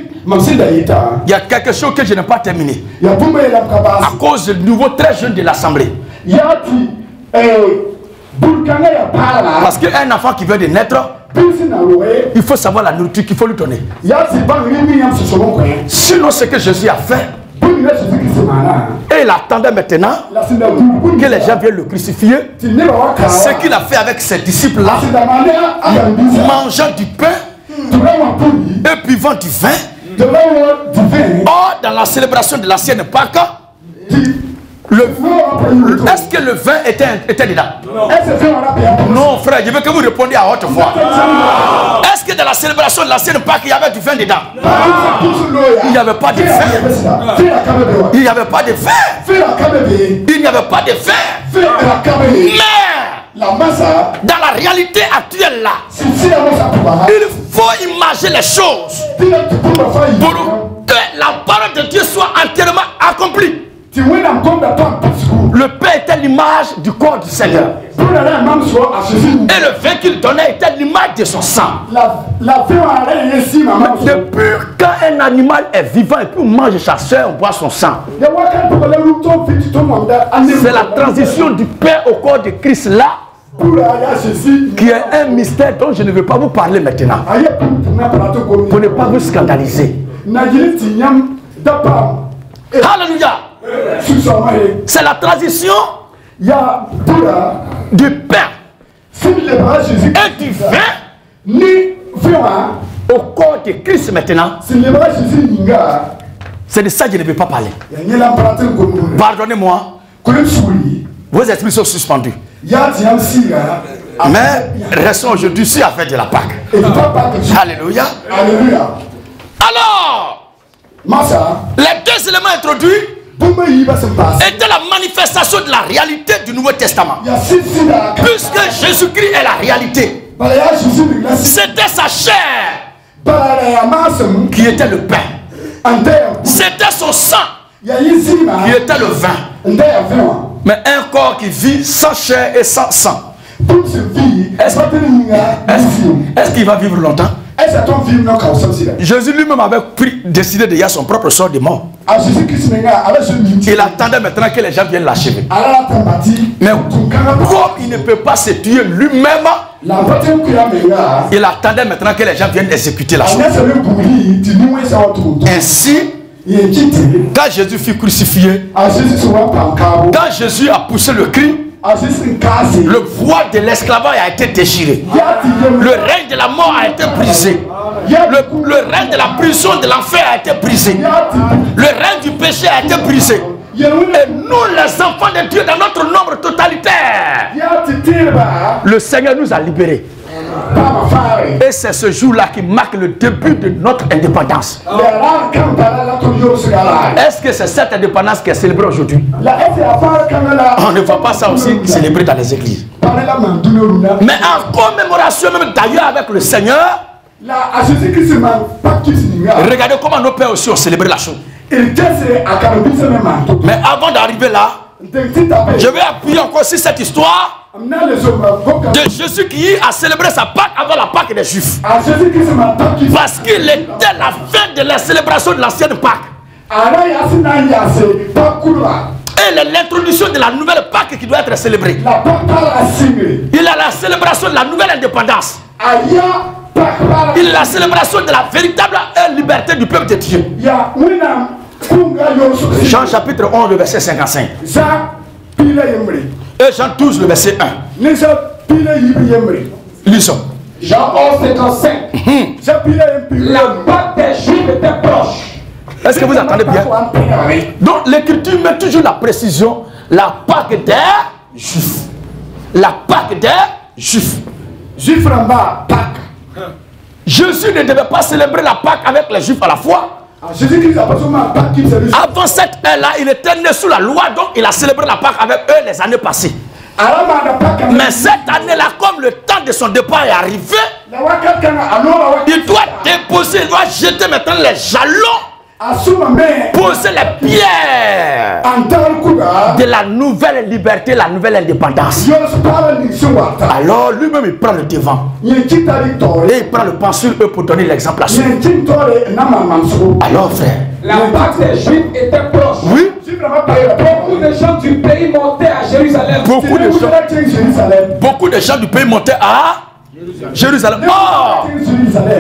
Speaker 2: il y a quelque chose que je n'ai pas terminé à cause du nouveau très jeune de l'assemblée. Parce qu'un enfant qui vient de naître, il faut savoir la nourriture qu'il faut lui donner. Sinon, ce que Jésus a fait, et il attendait maintenant que les gens viennent le crucifier. Ce qu'il a fait avec ses disciples là, mangeant du pain et buvant du vin. Or, dans la célébration de l'ancienne Pâque, est-ce que le vin était dedans? Non, frère, je veux que vous répondiez à haute voix. Est-ce que dans la célébration de l'ancienne Pâque, il y avait du vin dedans? Il n'y avait pas de vin. Il n'y avait pas de vin. Il n'y avait pas de vin. Mais dans la réalité actuelle là, il faut imaginer les choses pour que la parole de Dieu soit entièrement accomplie. Le pain était l'image du corps du Seigneur. Et le vin qu'il donnait était l'image de son sang. Depuis quand un animal est vivant et puis on mange chasseur, on boit son sang. C'est la transition du pain au corps de Christ là, qui est un mystère dont je ne vais pas vous parler maintenant, pour ne pas vous scandaliser. Alléluia. C'est la transition du pain et du vin au corps de Christ maintenant. C'est de ça que je ne vais pas parler. Pardonnez-moi, vos esprits sont suspendus. Mais restons aujourd'hui ici à faire de la Pâque. Alléluia. Alors, les deux éléments introduits était la manifestation de la réalité du Nouveau Testament. Puisque Jésus-Christ est la réalité, c'était sa chair qui était le pain. C'était son sang qui était le vin. Mais un corps qui vit sans chair et sans sang, est-ce qu'il va vivre longtemps? Jésus lui-même avait décidé de y avoir son propre sort de mort. Il attendait maintenant que les gens viennent l'achever. Mais comme il ne peut pas se tuer lui-même, il attendait maintenant que les gens viennent exécuter la chose. Ainsi, quand Jésus fut crucifié, quand Jésus a poussé le cri, le voile de l'esclavage a été déchiré. Le règne de la mort a été brisé. Le règne de la prison de l'enfer a été brisé. Le règne du péché a été brisé. Et nous, les enfants de Dieu, dans notre nombre totalitaire, le Seigneur nous a libérés. Et c'est ce jour-là qui marque le début de notre indépendance. Est-ce que c'est cette indépendance qui est célébrée aujourd'hui? On ne voit pas ça aussi célébré dans les églises. Mais en commémoration même d'ailleurs avec le Seigneur, regardez comment nos pères aussi ont célébré la chose. Mais avant d'arriver là, je vais appuyer encore sur cette histoire de Jésus qui a célébré sa Pâque avant la Pâque des Juifs. Parce qu'il était la fin de la célébration de l'ancienne Pâque. Et l'introduction de la nouvelle Pâque qui doit être célébrée. Il a la célébration de la nouvelle indépendance. Il a la célébration de la véritable liberté du peuple de Dieu. Jean chapitre 11, le verset 55. Et Jean 12, le verset 1. Lisons.
Speaker 3: Jean 11, 55. La Pâque des Juifs était proche.
Speaker 2: Est-ce que vous entendez bien? Donc l'écriture met toujours la précision. La Pâque des Juifs. La Pâque des Juifs. Jésus ne devait pas célébrer la Pâque avec les Juifs à la fois. Avant cette heure-là, il était né sous la loi, donc il a célébré la Pâque avec eux les années passées. Mais cette année-là, comme le temps de son départ est arrivé, il doit déposer, il doit jeter maintenant les jalons, poser les pierres de la nouvelle liberté, la nouvelle indépendance. Alors lui-même il prend le devant et il prend le pensul pour donner l'exemple à ceux. Alors frère,
Speaker 3: la Pâque des Juifs était proche.
Speaker 2: Oui.
Speaker 3: Beaucoup de gens du pays montaient à Jérusalem.
Speaker 2: Beaucoup de gens du pays montaient à Jérusalem. Oh,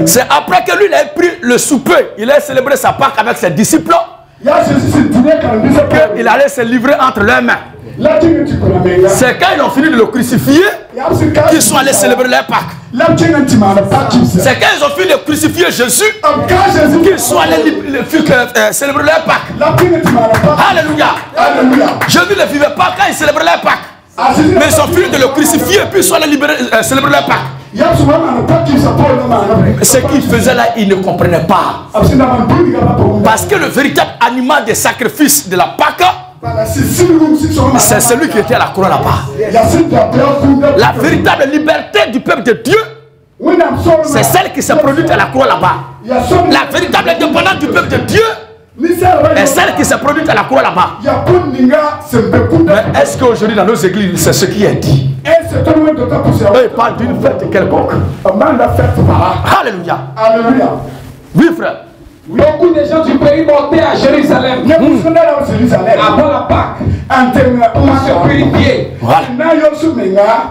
Speaker 2: c'est après que lui il a pris le souper, il a célébré sa Pâque avec ses disciples, qu'il allait se livrer entre leurs mains. C'est quand ils ont fini de le crucifier qu'ils sont allés célébrer leur Pâques. C'est quand ils ont fini de crucifier Jésus qu'ils sont allés célébrer leur Pâques. Alléluia. Jésus ne vivait pas quand ils célébraient leur Pâques. Mais ils ont fini de le crucifier puis ils sont allés célébrer leur Pâques. Ce qu'ils faisaient là, ils ne comprenaient pas. Parce que le véritable animal des sacrifices de la Pâque, c'est celui qui était à la croix là-bas. La véritable liberté du peuple de Dieu, c'est celle qui s'est produite à la croix là-bas. La véritable indépendance du peuple de Dieu est celle qui s'est produite à la croix là-bas. Mais est-ce qu'aujourd'hui dans nos églises, c'est ce qui est dit? Eux, ils parlent d'une fête quelconque. Alléluia. Oui, frère.
Speaker 3: Beaucoup de gens du pays montaient à Jérusalem avant la Pâque pour se purifier.
Speaker 2: Voilà.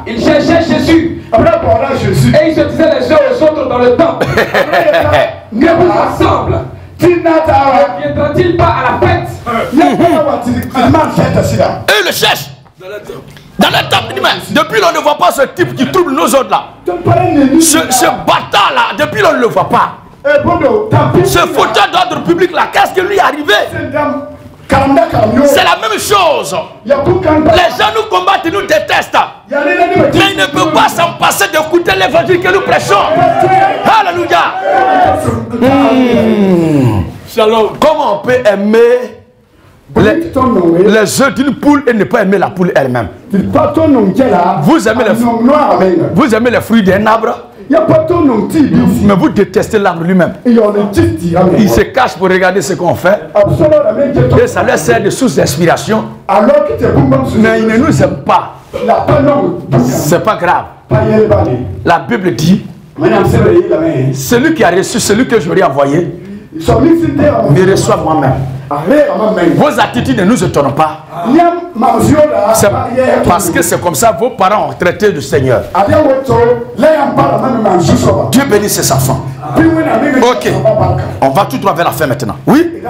Speaker 3: Ils cherchaient Jésus et ils se disaient les uns aux autres dans le temple. Que vous ensemble ne viendra-t-il pas à la fête?
Speaker 2: Et ils le cherchent dans le temple. Depuis là, on ne voit pas ce type qui trouble nos autres là. Ce bâtard là, depuis là, on ne le voit pas. Ce fauteur d'ordre public là, qu'est-ce qui lui est arrivé? C'est la même chose. Les gens nous combattent et nous détestent. Mais ils ne peuvent pas s'en passer d'écouter l'évangile que nous prêchons. Alléluia. Shalom. Comment on peut aimer les œufs d'une poule et ne pas aimer la poule elle-même? Vous aimez les fruits d'un arbre, mais vous détestez l'arbre lui-même. Il se cache pour regarder ce qu'on fait et ça leur sert de source d'inspiration, mais il ne nous aime pas. C'est pas grave. La Bible dit, celui qui a reçu, celui que j'aurais envoyé, me reçoit moi-même. Vos attitudes ne nous étonnent pas. Parce que c'est comme ça vos parents ont traité le Seigneur. Dieu bénit ses enfants. Ok, on va tout droit vers la fin maintenant. Oui.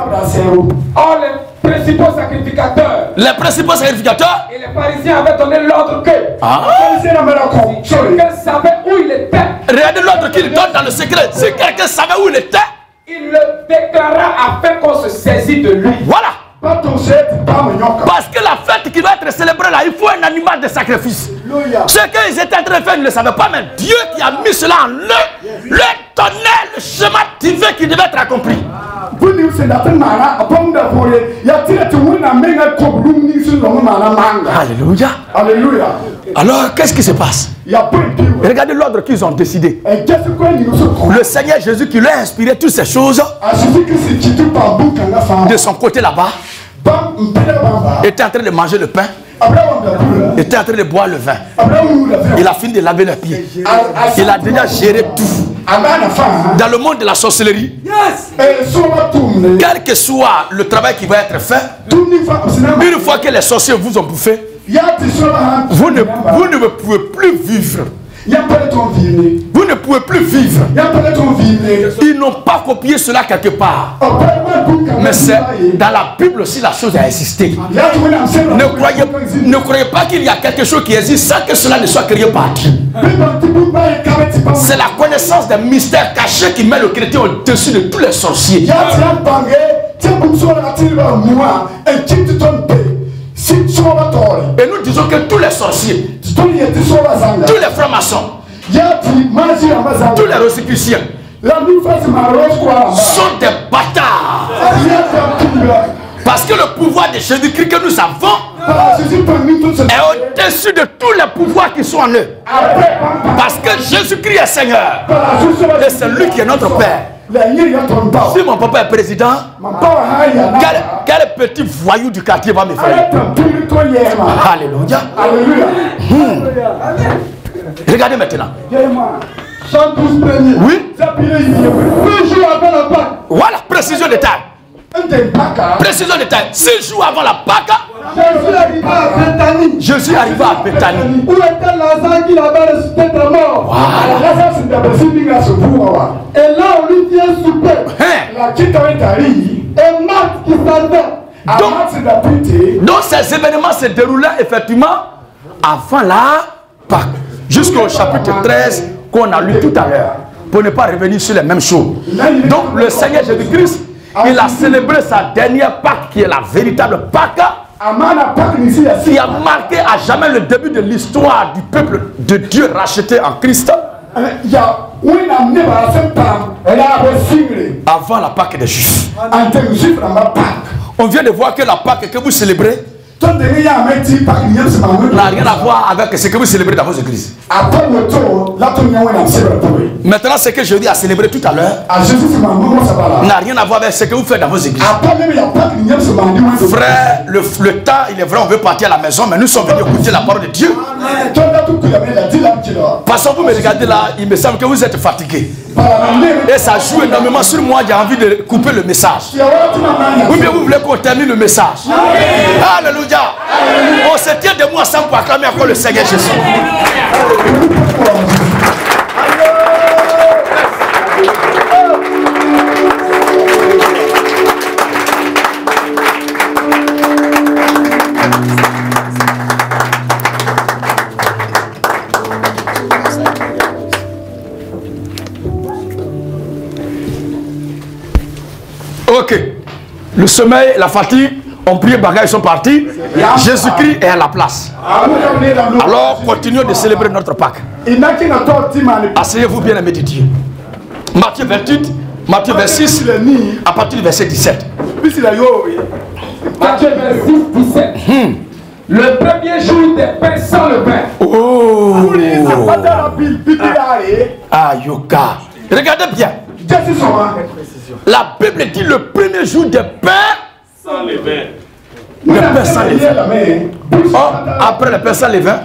Speaker 3: Or, les principaux sacrificateurs
Speaker 2: et
Speaker 3: les pharisiens avaient donné l'ordre que si quelqu'un savait où il était,
Speaker 2: regardez l'ordre qu'il donne dans le secret. Si quelqu'un savait où il était,
Speaker 3: il le déclara afin qu'on se saisit de lui.
Speaker 2: Voilà. Parce que la fête qui doit être célébrée là, il faut un animal de sacrifice. Ce qu'ils étaient en train de faire, ils ne le savaient pas, mais Dieu qui a mis cela en eux, leur donnait le chemin divin qui devait être accompli. Alléluia.
Speaker 4: Alléluia.
Speaker 2: Alors, qu'est-ce qui se passe? Regardez l'ordre qu'ils ont décidé. Le Seigneur Jésus qui leur a inspiré toutes ces choses, de son côté là-bas, était en train de manger le pain, était en train de boire le vin. Il a fini de laver leurs pieds. Il a déjà géré tout. Dans le monde de la sorcellerie, quel que soit le travail qui va être fait, une fois que les sorciers vous ont bouffé, vous ne pouvez plus vivre. Vous ne pouvez plus vivre. Ils n'ont pas copié cela quelque part. Mais c'est dans la Bible aussi la chose a existé. Ne croyez pas qu'il y a quelque chose qui existe sans que cela ne soit créé par Dieu. C'est la connaissance des mystères cachés qui met le chrétien au-dessus de tous les sorciers. Et nous disons que tous les sorciers, tous les francs-maçons, tous les rosicruciens sont des bâtards. Parce que le pouvoir de Jésus-Christ que nous avons est au-dessus de tous les pouvoirs qui sont en eux. Parce que Jésus-Christ est Seigneur. Et c'est lui qui est notre Père. Si mon papa est président, quel petit voyou du quartier va me faire? Alléluia. Regardez maintenant. Oui. Voilà, précision de taille. Précision de taille. 6 jours avant la Pâque, Jésus arriva à Béthanie.
Speaker 4: Où était Lazare qu'il avait ressuscité de mort? Et là, on lui vient souper. Et Marthe qui servait
Speaker 2: Donc ces événements se déroulaient effectivement avant la Pâques, jusqu'au chapitre 13 qu'on a lu tout à l'heure, pour ne pas revenir sur les mêmes choses. Donc le Seigneur Jésus-Christ, il a célébré sa dernière Pâques, qui est la véritable Pâques, qui a marqué à jamais le début de l'histoire du peuple de Dieu racheté en Christ. Avant la Pâques des Juifs. On vient de voir que la Pâques que vous célébrez n'a rien à voir avec ce que vous célébrez dans vos églises. Maintenant, ce que je dis à célébrer tout à l'heure n'a rien à voir avec ce que vous faites dans vos églises. Frère, le temps, il est vrai, on veut partir à la maison, mais nous sommes venus écouter la parole de Dieu. Parce que vous me regardez là, il me semble que vous êtes fatigué. Et ça joue énormément sur moi, j'ai envie de couper le message. Ou bien vous voulez qu'on termine le message. Alléluia. On se tient de moi ensemble pour acclamer encore le Seigneur Jésus. Ok. Le sommeil, la fatigue, on prie, bagages sont partis. Jésus-Christ est à la place. Alors, continuons de célébrer notre Pâques. Asseyez-vous bien et méditez. Matthieu 28, Matthieu 26, à partir du verset 17.
Speaker 3: Matthieu 26, 17. Le premier jour des pains sans levain.
Speaker 2: Oh! Ah, Yoka. Regardez bien. La Bible dit le premier jour des pains sans levain. Le pain sans levain. Oh, après le pain sans levain,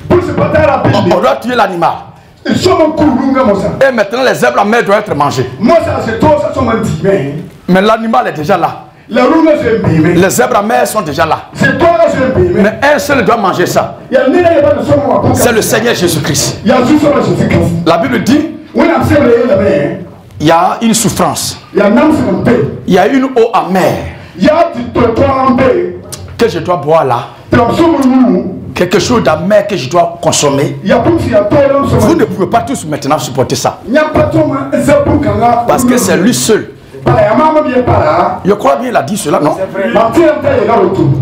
Speaker 2: on doit tuer l'animal. Et maintenant les zèbres à mer doivent être mangés. Mais l'animal est déjà là. Les zèbres à mer sont déjà là. Mais un seul doit manger ça. C'est le Seigneur Jésus-Christ. La Bible dit il y a une souffrance. Il y a une eau amère que je dois boire là. Quelque chose d'amer que je dois consommer. Vous ne pouvez pas tous maintenant supporter ça. Parce que c'est lui seul. Je crois bien il a dit cela, non?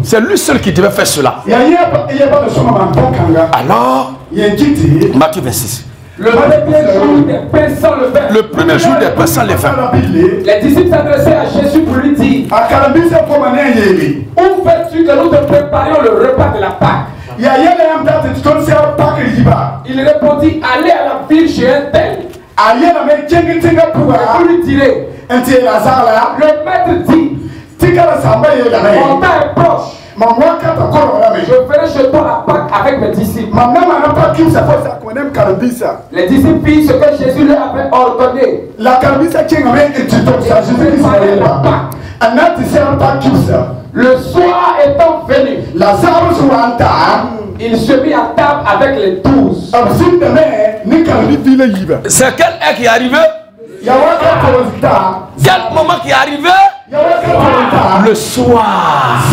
Speaker 2: C'est lui seul qui devait faire cela. Alors, Matthieu 26.
Speaker 3: Le premier jour des pains sans levain.
Speaker 2: Le premier jour des pains sans levain.
Speaker 3: Les disciples s'adressaient à Jésus pour lui dire: où fais-tu que nous te préparions le repas de la Pâque? Il répondit: allez à la ville chez un tel. Vous lui direz: le maître dit, mon temps est proche. Je ferai chez toi la Pâque avec mes disciples. Les disciples firent ce que Jésus leur avait ordonné. Le soir étant venu, il se mit à table avec les 12.
Speaker 2: C'est quel est qui est arrivé? Quel moment qui est arrivé? Le soir.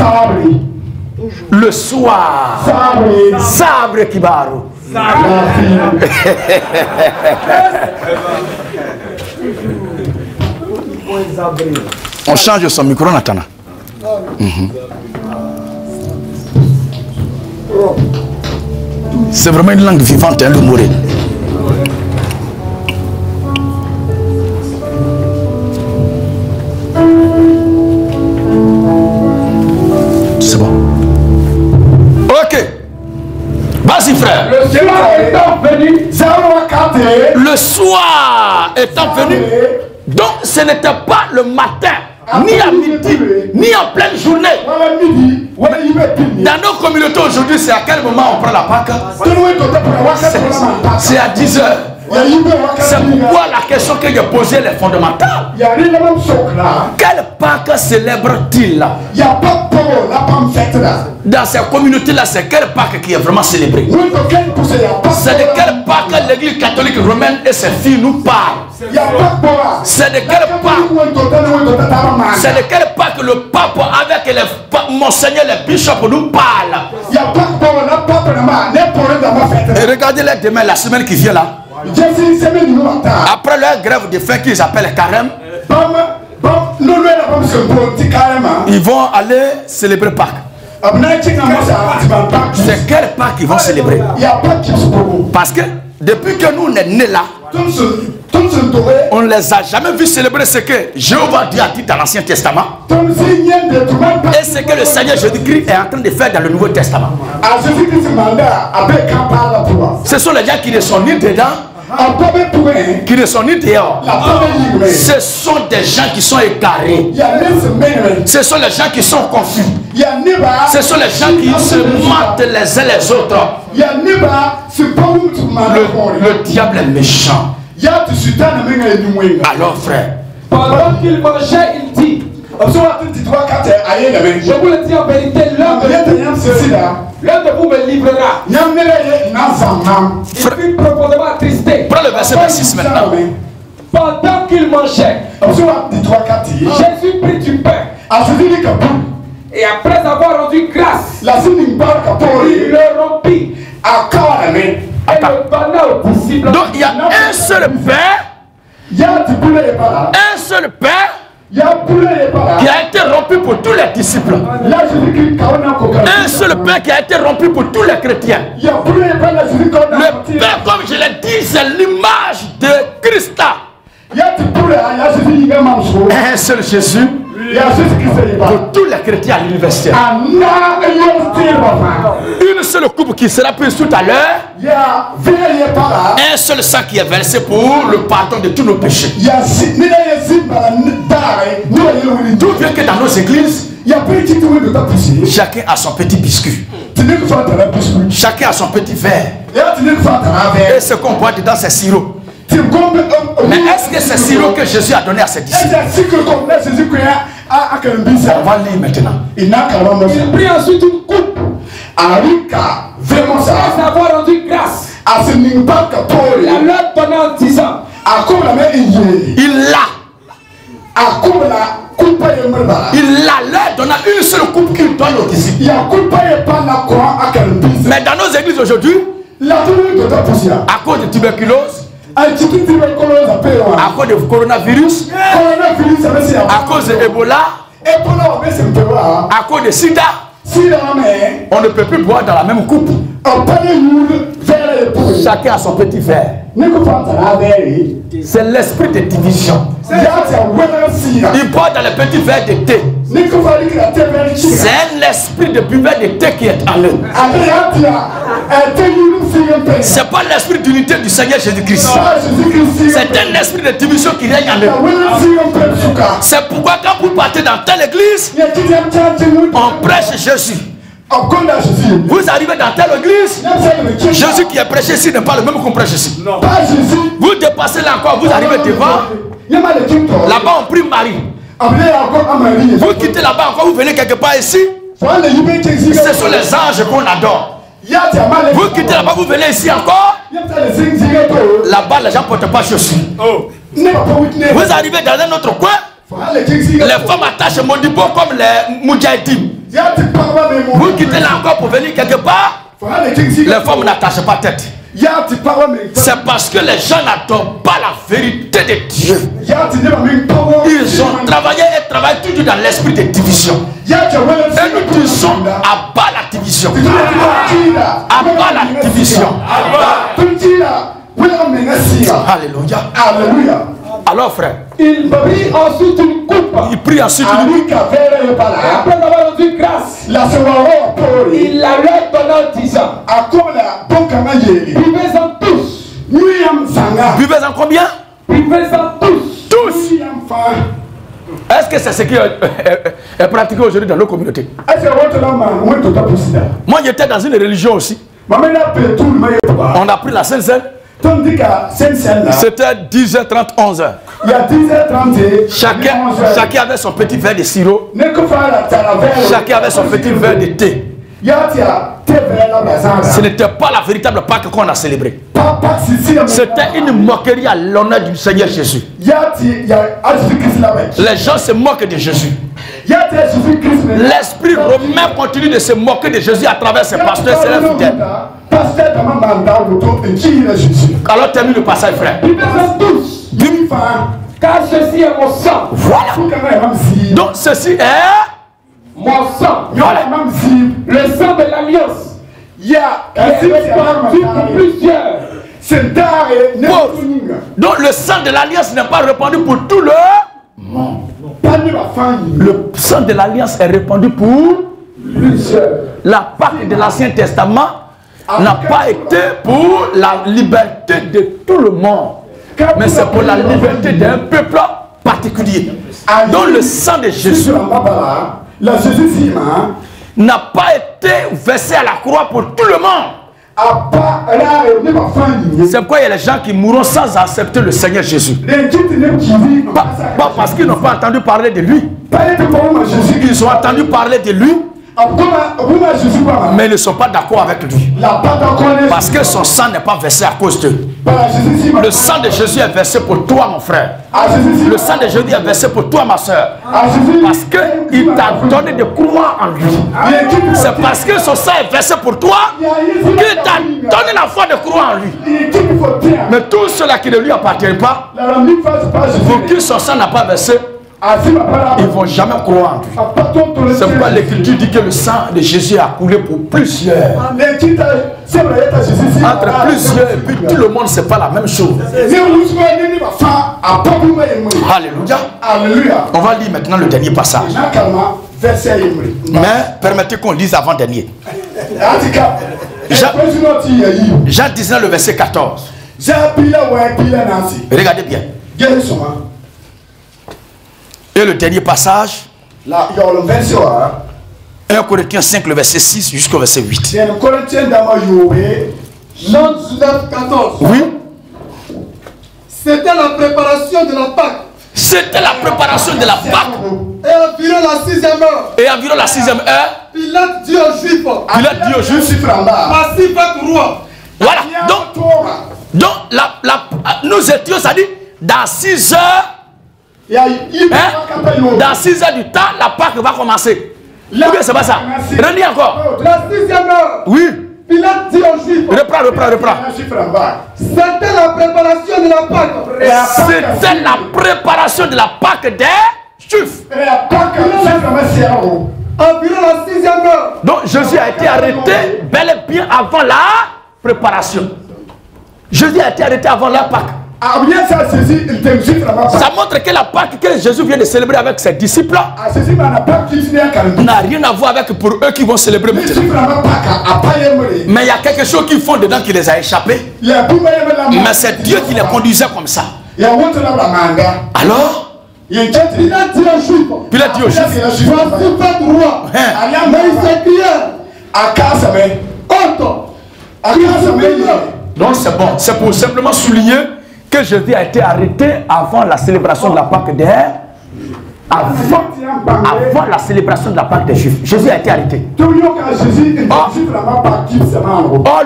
Speaker 2: Le soir. Sabre Kibaro. On change son micro, Natana. C'est vraiment une langue vivante, hein, le moré. C'est bon. Ok. Vas-y, frère.
Speaker 3: Le soir étant venu.
Speaker 2: Le soir étant venu. Donc, ce n'était pas le matin, ni à midi, ni en pleine journée. Dans nos communautés aujourd'hui, c'est à quel moment on prend la Pâque? C'est à 10 heures. C'est pourquoi la question que j'ai posée est fondamentale. Quelle Pâque célèbre-t-il? Dans ces communautés-là, c'est quelle Pâque qui est vraiment célébrée? C'est de quelle Pâque l'Église catholique romaine et ses filles nous parlent? C'est de quel pas que le pape avec les monseigneurs, les bishops nous parle. Et regardez les demain, la semaine qui vient là. Après leur grève de faim qu'ils appellent carême, ils vont aller célébrer Pâques. C'est quel Pâques qu'ils vont célébrer? Parce que depuis que nous on est nés là, on ne les a jamais vus célébrer ce que Jéhovah Dieu a dit dans l'Ancien Testament et ce que le Seigneur Jésus-Christ est en train de faire dans le Nouveau Testament. Ce sont les gens qui ne sont ni dedans, qui ne sont ni dehors. Ce sont des gens qui sont égarés. Ce sont les gens qui sont confus. Ce sont les gens qui se mentent les uns les autres. Le diable est méchant. Alors frère,
Speaker 3: pendant qu'il mangeait, il dit, je vous le dis en vérité, l'un de vous me livrera. Il fut profondément attristé.
Speaker 2: Prends le verset 26 maintenant.
Speaker 3: Pendant qu'il mangeait, Jésus prit du pain. Et après avoir rendu grâce, il le rompit. Et le donna aux disciples.
Speaker 2: Donc il y a un seul pain. Un seul pain qui a été rompu pour tous les disciples. Un seul pain qui a été rompu pour tous les chrétiens. Le pain, comme je l'ai dit, c'est l'image de Christ. Un seul Jésus pour tous les chrétiens à l'université. Une seule coupe qui sera prise tout à l'heure. Un seul sang qui est versé pour le pardon de tous nos péchés. D'où vient que dans nos églises, chacun a son petit biscuit. Chacun a son petit verre. Et ce qu'on boit dedans, c'est sirop. Mais est-ce que c'est sirop que Jésus a donné à ses disciples? On va lire maintenant.
Speaker 3: Il prit ensuite une coupe. Après avoir rendu grâce, il la leur donna en disant,
Speaker 2: il leur donna une seule coupe qu'il donne aux disciples. Mais dans nos églises aujourd'hui, à cause de tuberculose, à cause de coronavirus, à cause de Ebola, à cause de sida, on ne peut plus boire dans la même coupe. Chacun a son petit verre. C'est l'esprit de division. Il boit dans le petit verre de thé. C'est l'esprit de buveur de thé qui est en eux. C'est pas l'esprit d'unité du Seigneur Jésus-Christ. C'est un esprit de division qui règne en eux. C'est pourquoi quand vous partez dans telle église, on prêche Jésus. Vous arrivez dans telle église, Jésus qui est prêché ici n'est pas le même qu'on prêche ici. Vous dépassez là encore, vous arrivez devant. Là-bas on prie Marie. Vous quittez là-bas encore, vous venez quelque part ici. Ce sont les anges qu'on adore. Vous quittez là-bas, vous venez ici encore. Là-bas les gens ne portent pas chaussures. Vous arrivez dans un autre coin. Les femmes attachent Modibo comme les Moudjahidines. Vous quittez là encore pour venir quelque part. Les femmes n'attachent pas tête. C'est parce que les gens n'adorent pas la vérité de Dieu. Ils ont travaillé et travaillent toujours dans l'esprit de division. Et nous disons à bas la division. À bas la division. Alléluia. Alors frère,
Speaker 3: il prit ensuite une coupe.
Speaker 2: Il prit ensuite une coupe.
Speaker 3: Et après avoir rendu grâce, il la leur donna en disant, buvez-en tous.
Speaker 2: Buvez-en combien?
Speaker 3: Buvez-en tous.
Speaker 2: Tous. Est-ce que c'est ce qui est pratiqué aujourd'hui dans nos communautés? Moi j'étais dans une religion aussi. On a pris la Sainte-Seine. C'était 10h30, 11h.
Speaker 4: Il y a 10h30.
Speaker 2: Chacun avait son petit verre de sirop. Chacun avait son petit verre de thé. Ce n'était pas la véritable Pâque qu'on a célébrée. C'était une moquerie à l'honneur du Seigneur Jésus. Les gens se moquent de Jésus. L'esprit romain continue de se moquer de Jésus à travers ses pasteurs et ses fidèles. Alors termine le passage, frère.
Speaker 3: Car ceci est mon sang.
Speaker 2: Voilà. Donc ceci est
Speaker 3: mon sang.
Speaker 2: Voilà.
Speaker 3: Le sang de l'alliance. Il y a répandu pour plusieurs.
Speaker 2: Donc le sang de l'alliance n'est pas répandu pour tout le monde. Le sang de l'alliance est répandu pour plusieurs. La Pâque de l'Ancien Testament n'a pas été pour la liberté de tout le monde, mais c'est pour la liberté d'un peuple particulier. Donc le sang de Jésus n'a pas été versé à la croix pour tout le monde. C'est pourquoi il y a les gens qui mourront sans accepter le Seigneur Jésus. Pas parce qu'ils n'ont pas entendu parler de lui. Ils ont entendu parler de lui, mais ils ne sont pas d'accord avec lui. Parce que son sang n'est pas versé à cause d'eux. Le sang de Jésus est versé pour toi, mon frère. Le sang de Jésus est versé pour toi, ma soeur. Parce qu'il t'a donné de croire en lui. C'est parce que son sang est versé pour toi qu'il t'a donné la foi de croire en lui. Mais tous ceux-là qui ne lui appartiennent pas, pour qui son sang n'a pas versé, ils ne vont jamais croire en lui. C'est pourquoi l'Écriture dit que le sang de Jésus a coulé pour plusieurs. Entre plusieurs et puis tout le monde, c'est pas la même chose. Alléluia. On va lire maintenant le dernier passage. Mais permettez qu'on lise avant-dernier. Jean 19, le verset 14. Regardez bien. Et le dernier passage, 1 Corinthiens 5, le verset 6 jusqu'au verset 8.
Speaker 4: Jean 19, 14.
Speaker 2: Oui.
Speaker 4: C'était la préparation de la Pâque.
Speaker 2: C'était la préparation de la Pâque.
Speaker 4: Et environ la 6e heure.
Speaker 2: Et environ la 6e heure,
Speaker 4: Pilate dit aux Juifs.
Speaker 2: Pilate dit aux Juifs,
Speaker 4: voici votre roi.
Speaker 2: voilà. Donc nous étions, ça dit, dans 6 heures. Dans 6 heures du temps, la Pâque va commencer. Ou bien c'est pas ça? Relis encore.
Speaker 4: La 6e heure.
Speaker 2: Oui.
Speaker 4: Pilate dit aux Juifs.
Speaker 2: Reprends.
Speaker 4: C'était la préparation de la Pâque.
Speaker 2: C'était la préparation de la Pâque des Juifs.
Speaker 4: Environ la 6e heure.
Speaker 2: Donc Jésus a été arrêté bel et bien avant la préparation. Jésus a été arrêté avant la Pâque. Ça montre que la Pâque que Jésus vient de célébrer avec ses disciples n'a rien à voir avec pour eux qui vont célébrer maintenant. Mais il y a quelque chose qu'ils font dedans qui les a échappés. Mais c'est Dieu qui les conduisait comme ça. Alors
Speaker 4: Pilate dit aux Juifs. Voici votre roi. Mais il s'écriait.
Speaker 2: Donc c'est bon. C'est pour simplement souligner que Jésus a été arrêté avant la célébration de la Pâque des avant la célébration de la Pâque des Juifs. Jésus a été arrêté. Or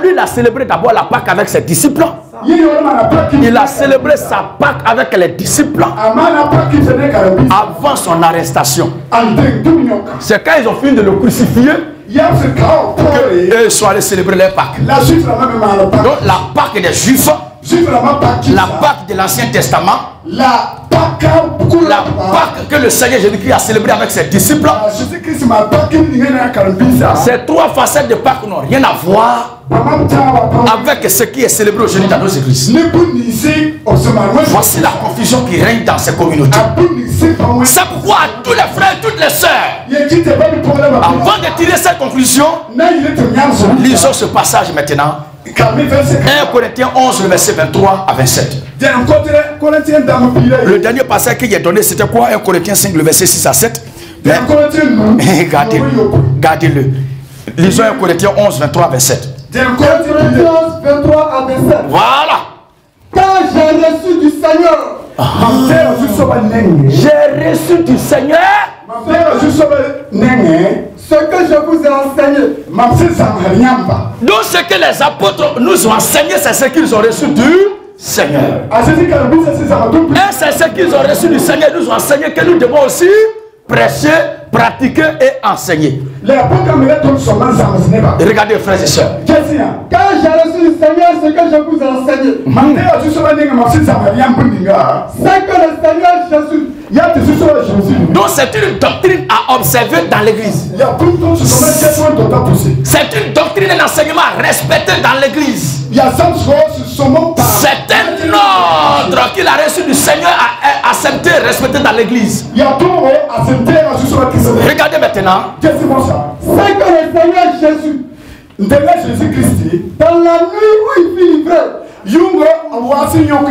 Speaker 2: lui, il a célébré d'abord la Pâque avec ses disciples. Il a célébré sa Pâque avec les disciples avant son arrestation. C'est quand ils ont fini de le crucifier qu'ils sont allés célébrer les Pâques. Donc la Pâque des Juifs, la Pâque de l'Ancien Testament, la Pâque que le Seigneur Jésus-Christ a célébré avec ses disciples. Ces 3 facettes de Pâque n'ont rien à voir avec ce qui est célébré aujourd'hui dans nos églises. Voici la confusion qui règne dans ces communautés. C'est pourquoi à tous les frères et toutes les sœurs, avant de tirer cette conclusion, lisons ce passage maintenant. 1 Corinthiens 11, le verset 23 à 27. Le dernier passage qu'il a donné, c'était quoi? 1 Corinthiens 5, le verset 6 à 7. Gardez-le. Lisons 1 Corinthiens 11, 23 à 27.
Speaker 4: 1 Corinthiens 11, 23 à 27.
Speaker 2: Voilà.
Speaker 4: Quand j'ai reçu du Seigneur,
Speaker 2: j'ai reçu du Seigneur
Speaker 4: Ce que je vous ai enseigné.
Speaker 2: Donc ce que les apôtres nous ont enseigné, c'est ce qu'ils ont reçu du Seigneur. Et c'est ce qu'ils ont reçu du Seigneur, nous ont enseigné que nous devons aussi prêcher, pratiquer et enseigner. Regardez frères et sœurs.
Speaker 4: Quand j'ai reçu du Seigneur ce que je vous ai enseigné, c'est que le Seigneur Jésus.
Speaker 2: Donc c'est une doctrine à observer dans l'église. C'est une doctrine et un enseignement à respecter dans l'église. C'est un ordre qu'il a reçu du Seigneur à accepter et respecter dans l'église. Regardez maintenant.
Speaker 4: C'est que le Seigneur Jésus, dans la nuit où il fut livré,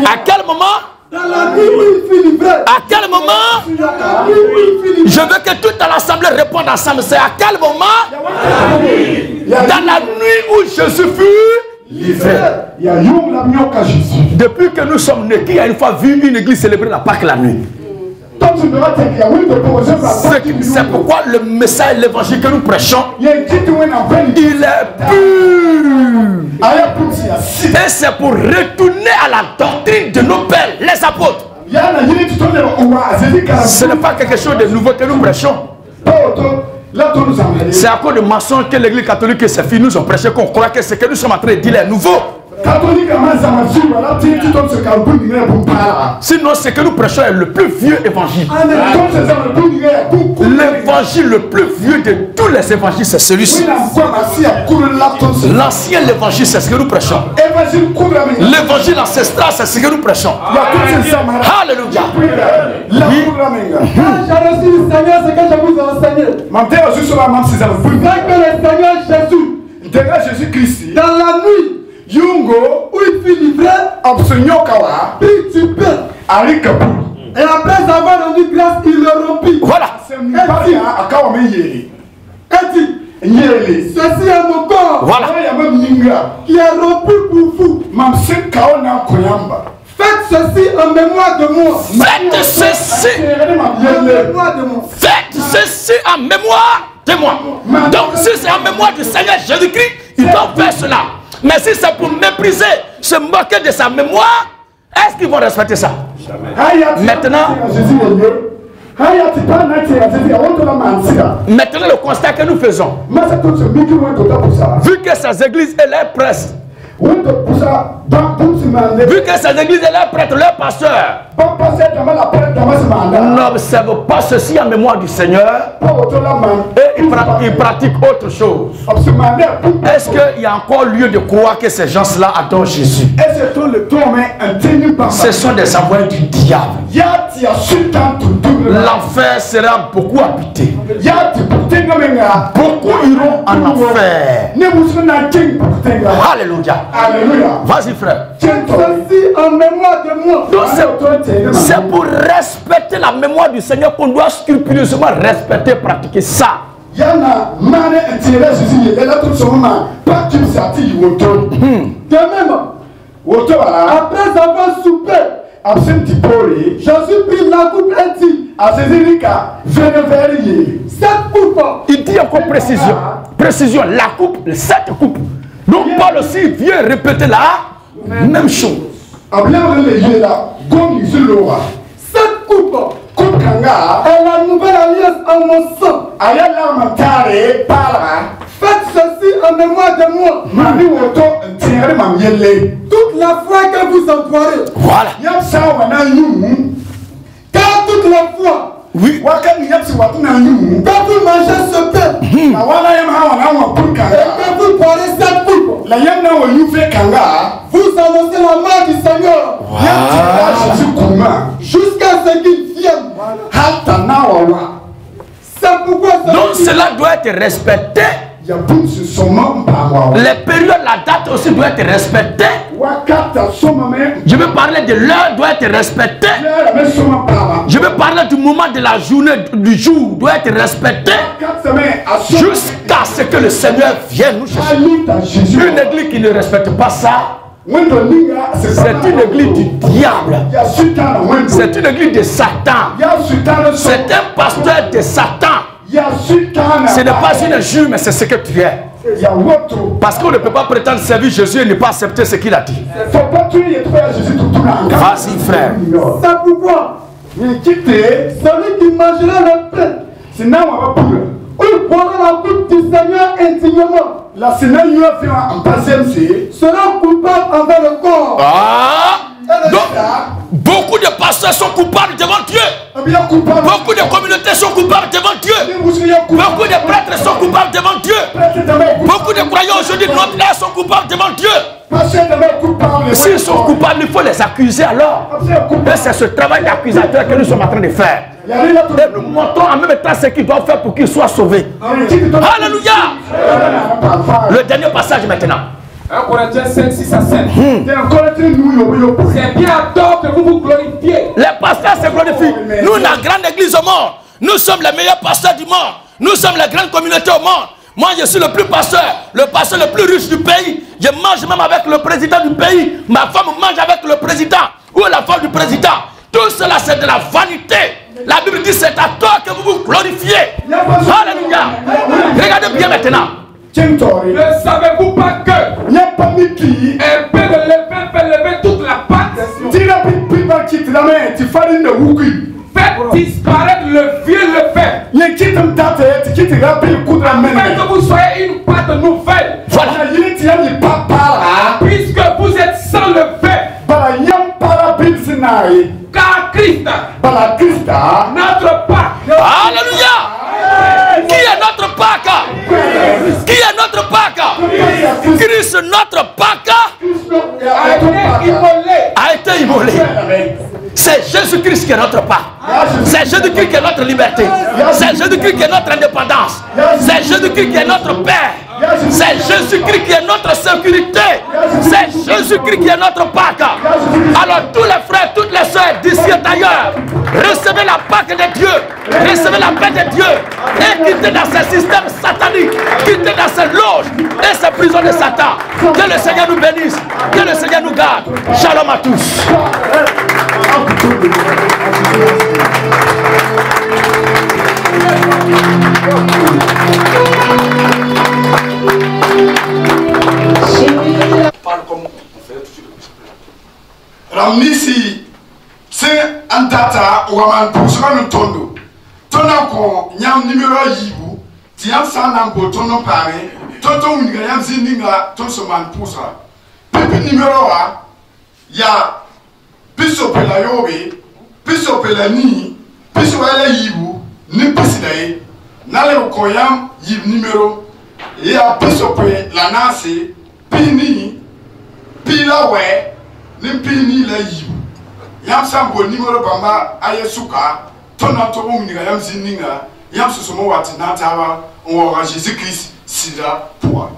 Speaker 2: à quel moment?
Speaker 4: Dans la nuit où il fut livré.
Speaker 2: À quel moment? Je veux que toute l'assemblée réponde ensemble. C'est à quel moment? Dans la nuit où Jésus fut livré. Depuis que nous sommes nés, qui a une fois vu une église célébrer la Pâque la nuit? C'est pourquoi le message, l'évangile que nous prêchons, il est pur. Et c'est pour retourner à la doctrine de nos pères, les apôtres. Ce n'est pas quelque chose de nouveau que nous prêchons. C'est à cause de mensonges que l'église catholique et ses filles nous ont prêché qu'on croit que ce que nous sommes en train de dire est nouveau. Sinon, ce que nous prêchons est le plus vieux évangile. L'évangile le plus vieux de tous les évangiles, c'est celui-ci. L'ancien évangile, c'est ce que nous prêchons. L'évangile ancestral, c'est ce que nous prêchons. Alléluia.
Speaker 4: Quand j'ai reçu du Seigneur ce que je vous ai enseigné, c'est que le Seigneur Jésus, dans la nuit, où il fut livré, prit du pain. Et après avoir rendu grâce, il le rompit.
Speaker 2: Voilà.
Speaker 4: Et dit, ceci est mon corps,
Speaker 2: Voilà.
Speaker 4: qui est rompu pour vous. Faites ceci en mémoire de moi.
Speaker 2: Faites ceci. Faites ceci en mémoire de moi. Donc si c'est en mémoire du Seigneur Jésus-Christ, ils doivent faire cela. Mais si c'est pour mépriser, se moquer de sa mémoire, est-ce qu'ils vont respecter ça? Maintenant, le constat que nous faisons, vu que ces églises et leurs prêtres, vu que ces églises et leurs prêtres, leurs pasteurs n'observent pas ceci en mémoire du Seigneur et ils pratiquent autre chose, est-ce qu'il y a encore lieu de croire que ces gens-là adorent Jésus? Ce sont des envoyés du diable. L'enfer sera beaucoup habité. Beaucoup iront en enfer. Alléluia. Vas-y frère.
Speaker 4: Ceci en mémoire de moi.
Speaker 2: C'est pour respecter la mémoire du Seigneur qu'on doit scrupuleusement respecter, pratiquer ça.
Speaker 4: De même, après avoir soupé, Jésus prit la coupe et dit, cette coupe.
Speaker 2: Il dit encore précision. Précision, la coupe, cette coupe. Donc Paul aussi vient répéter la même chose.
Speaker 4: Cette coupe est la nouvelle alliance en mon sang. Faites ceci en mémoire de moi. Toute la foi que vous emploierez.
Speaker 2: Voilà.
Speaker 4: Car toute la foi.
Speaker 2: Oui.
Speaker 4: Quand vous mangez ce pain, et que vous boirez cette coupe, vous annoncez la mort du Seigneur. Jusqu'à ce qu'il vienne. C'est pourquoi
Speaker 2: donc cela doit être respecté. Les périodes, la date aussi doit être respectée. Je veux parler de l'heure doit être respectée. Je veux parler du moment de la journée, du jour doit être respecté. Jusqu'à ce que le Seigneur vienne nous chercher. Une église qui ne respecte pas ça, c'est une église du diable. C'est une église de Satan. C'est un pasteur de Satan. Ce n'est pas une injure, mais c'est ce que tu es. Parce qu'on ne peut pas prétendre servir Jésus et ne pas accepter ce qu'il a dit. Vas-y, frère.
Speaker 4: C'est pourquoi celui qui mangera le pain, c'est là où on va pouvoir. Il boira la coupe du Seigneur indignement. La Seigneur en passant sera coupable envers le corps.
Speaker 2: Donc, beaucoup de pasteurs sont coupables devant Dieu. Beaucoup de communautés sont coupables devant Dieu. Beaucoup de prêtres sont coupables devant Dieu. Beaucoup de croyants aujourd'hui de notre ère sont coupables devant Dieu. S'ils sont coupables, il faut les accuser alors. Et c'est ce travail d'accusateur que nous sommes en train de faire. Et nous montrons en même temps ce qu'ils doivent faire pour qu'ils soient sauvés. Alléluia. Le dernier passage maintenant.
Speaker 3: 1 Corinthiens 5, 6 à 7. C'est bien à tort que vous vous glorifiez.
Speaker 2: Les pasteurs se glorifient. Nous, la grande église au monde, nous sommes les meilleurs pasteurs du monde. Nous sommes la grande communauté au monde. Moi, je suis le plus pasteur, le pasteur le plus riche du pays. Je mange même avec le président du pays. Ma femme mange avec le président ou la femme du président. Tout cela, c'est de la vanité. La Bible dit c'est à toi que vous vous glorifiez. Alléluia. Regardez bien maintenant.
Speaker 3: Ne savez-vous pas que un peu de levain fait lever toute la pâte? Faites disparaître le vieux levain, afin que vous soyez une pâte nouvelle.
Speaker 2: Voilà.
Speaker 3: Puisque vous êtes sans levain, car Christ, notre Pâque.
Speaker 2: Alléluia. Qui est notre Pâque? Qui est notre Pâque? Christ, notre Pâque, a été immolé. C'est Jésus-Christ qui est notre Pâque. C'est Jésus-Christ qui est notre liberté. C'est Jésus-Christ qui est notre indépendance. C'est Jésus-Christ qui est notre Père. C'est Jésus-Christ qui est notre sécurité. C'est Jésus-Christ qui est notre Pâque. Alors tous les frères, toutes les soeurs d'ici et d'ailleurs, recevez la Pâque de Dieu. Recevez la paix de Dieu. Et quittez dans ces systèmes sataniques. Quittez dans ces loges et ces prisons de Satan. Que le Seigneur nous bénisse. Que le Seigneur nous garde. Shalom à tous.
Speaker 1: Parle comme on fait toujours. Ramnisi, c'est un tata ou un pour ce qu'on tondo. Ton encore, nyam numéro yibu, tiam san nambo ton nom paré, ton migayam zininga, ton seman pour ça. Pipi numéro a, ya piso pela yobe, piso pela ni, piso ele yibu, ni pisidae, nale okoyam yib numéro, ya piso pe la nase, pini, pila we, ni pini la yibu. Yam sambo numéro bamba aye suka, ton atomo miniga yam zininga, yam susumo wati natawa, on aura Jésus-Christ sida pour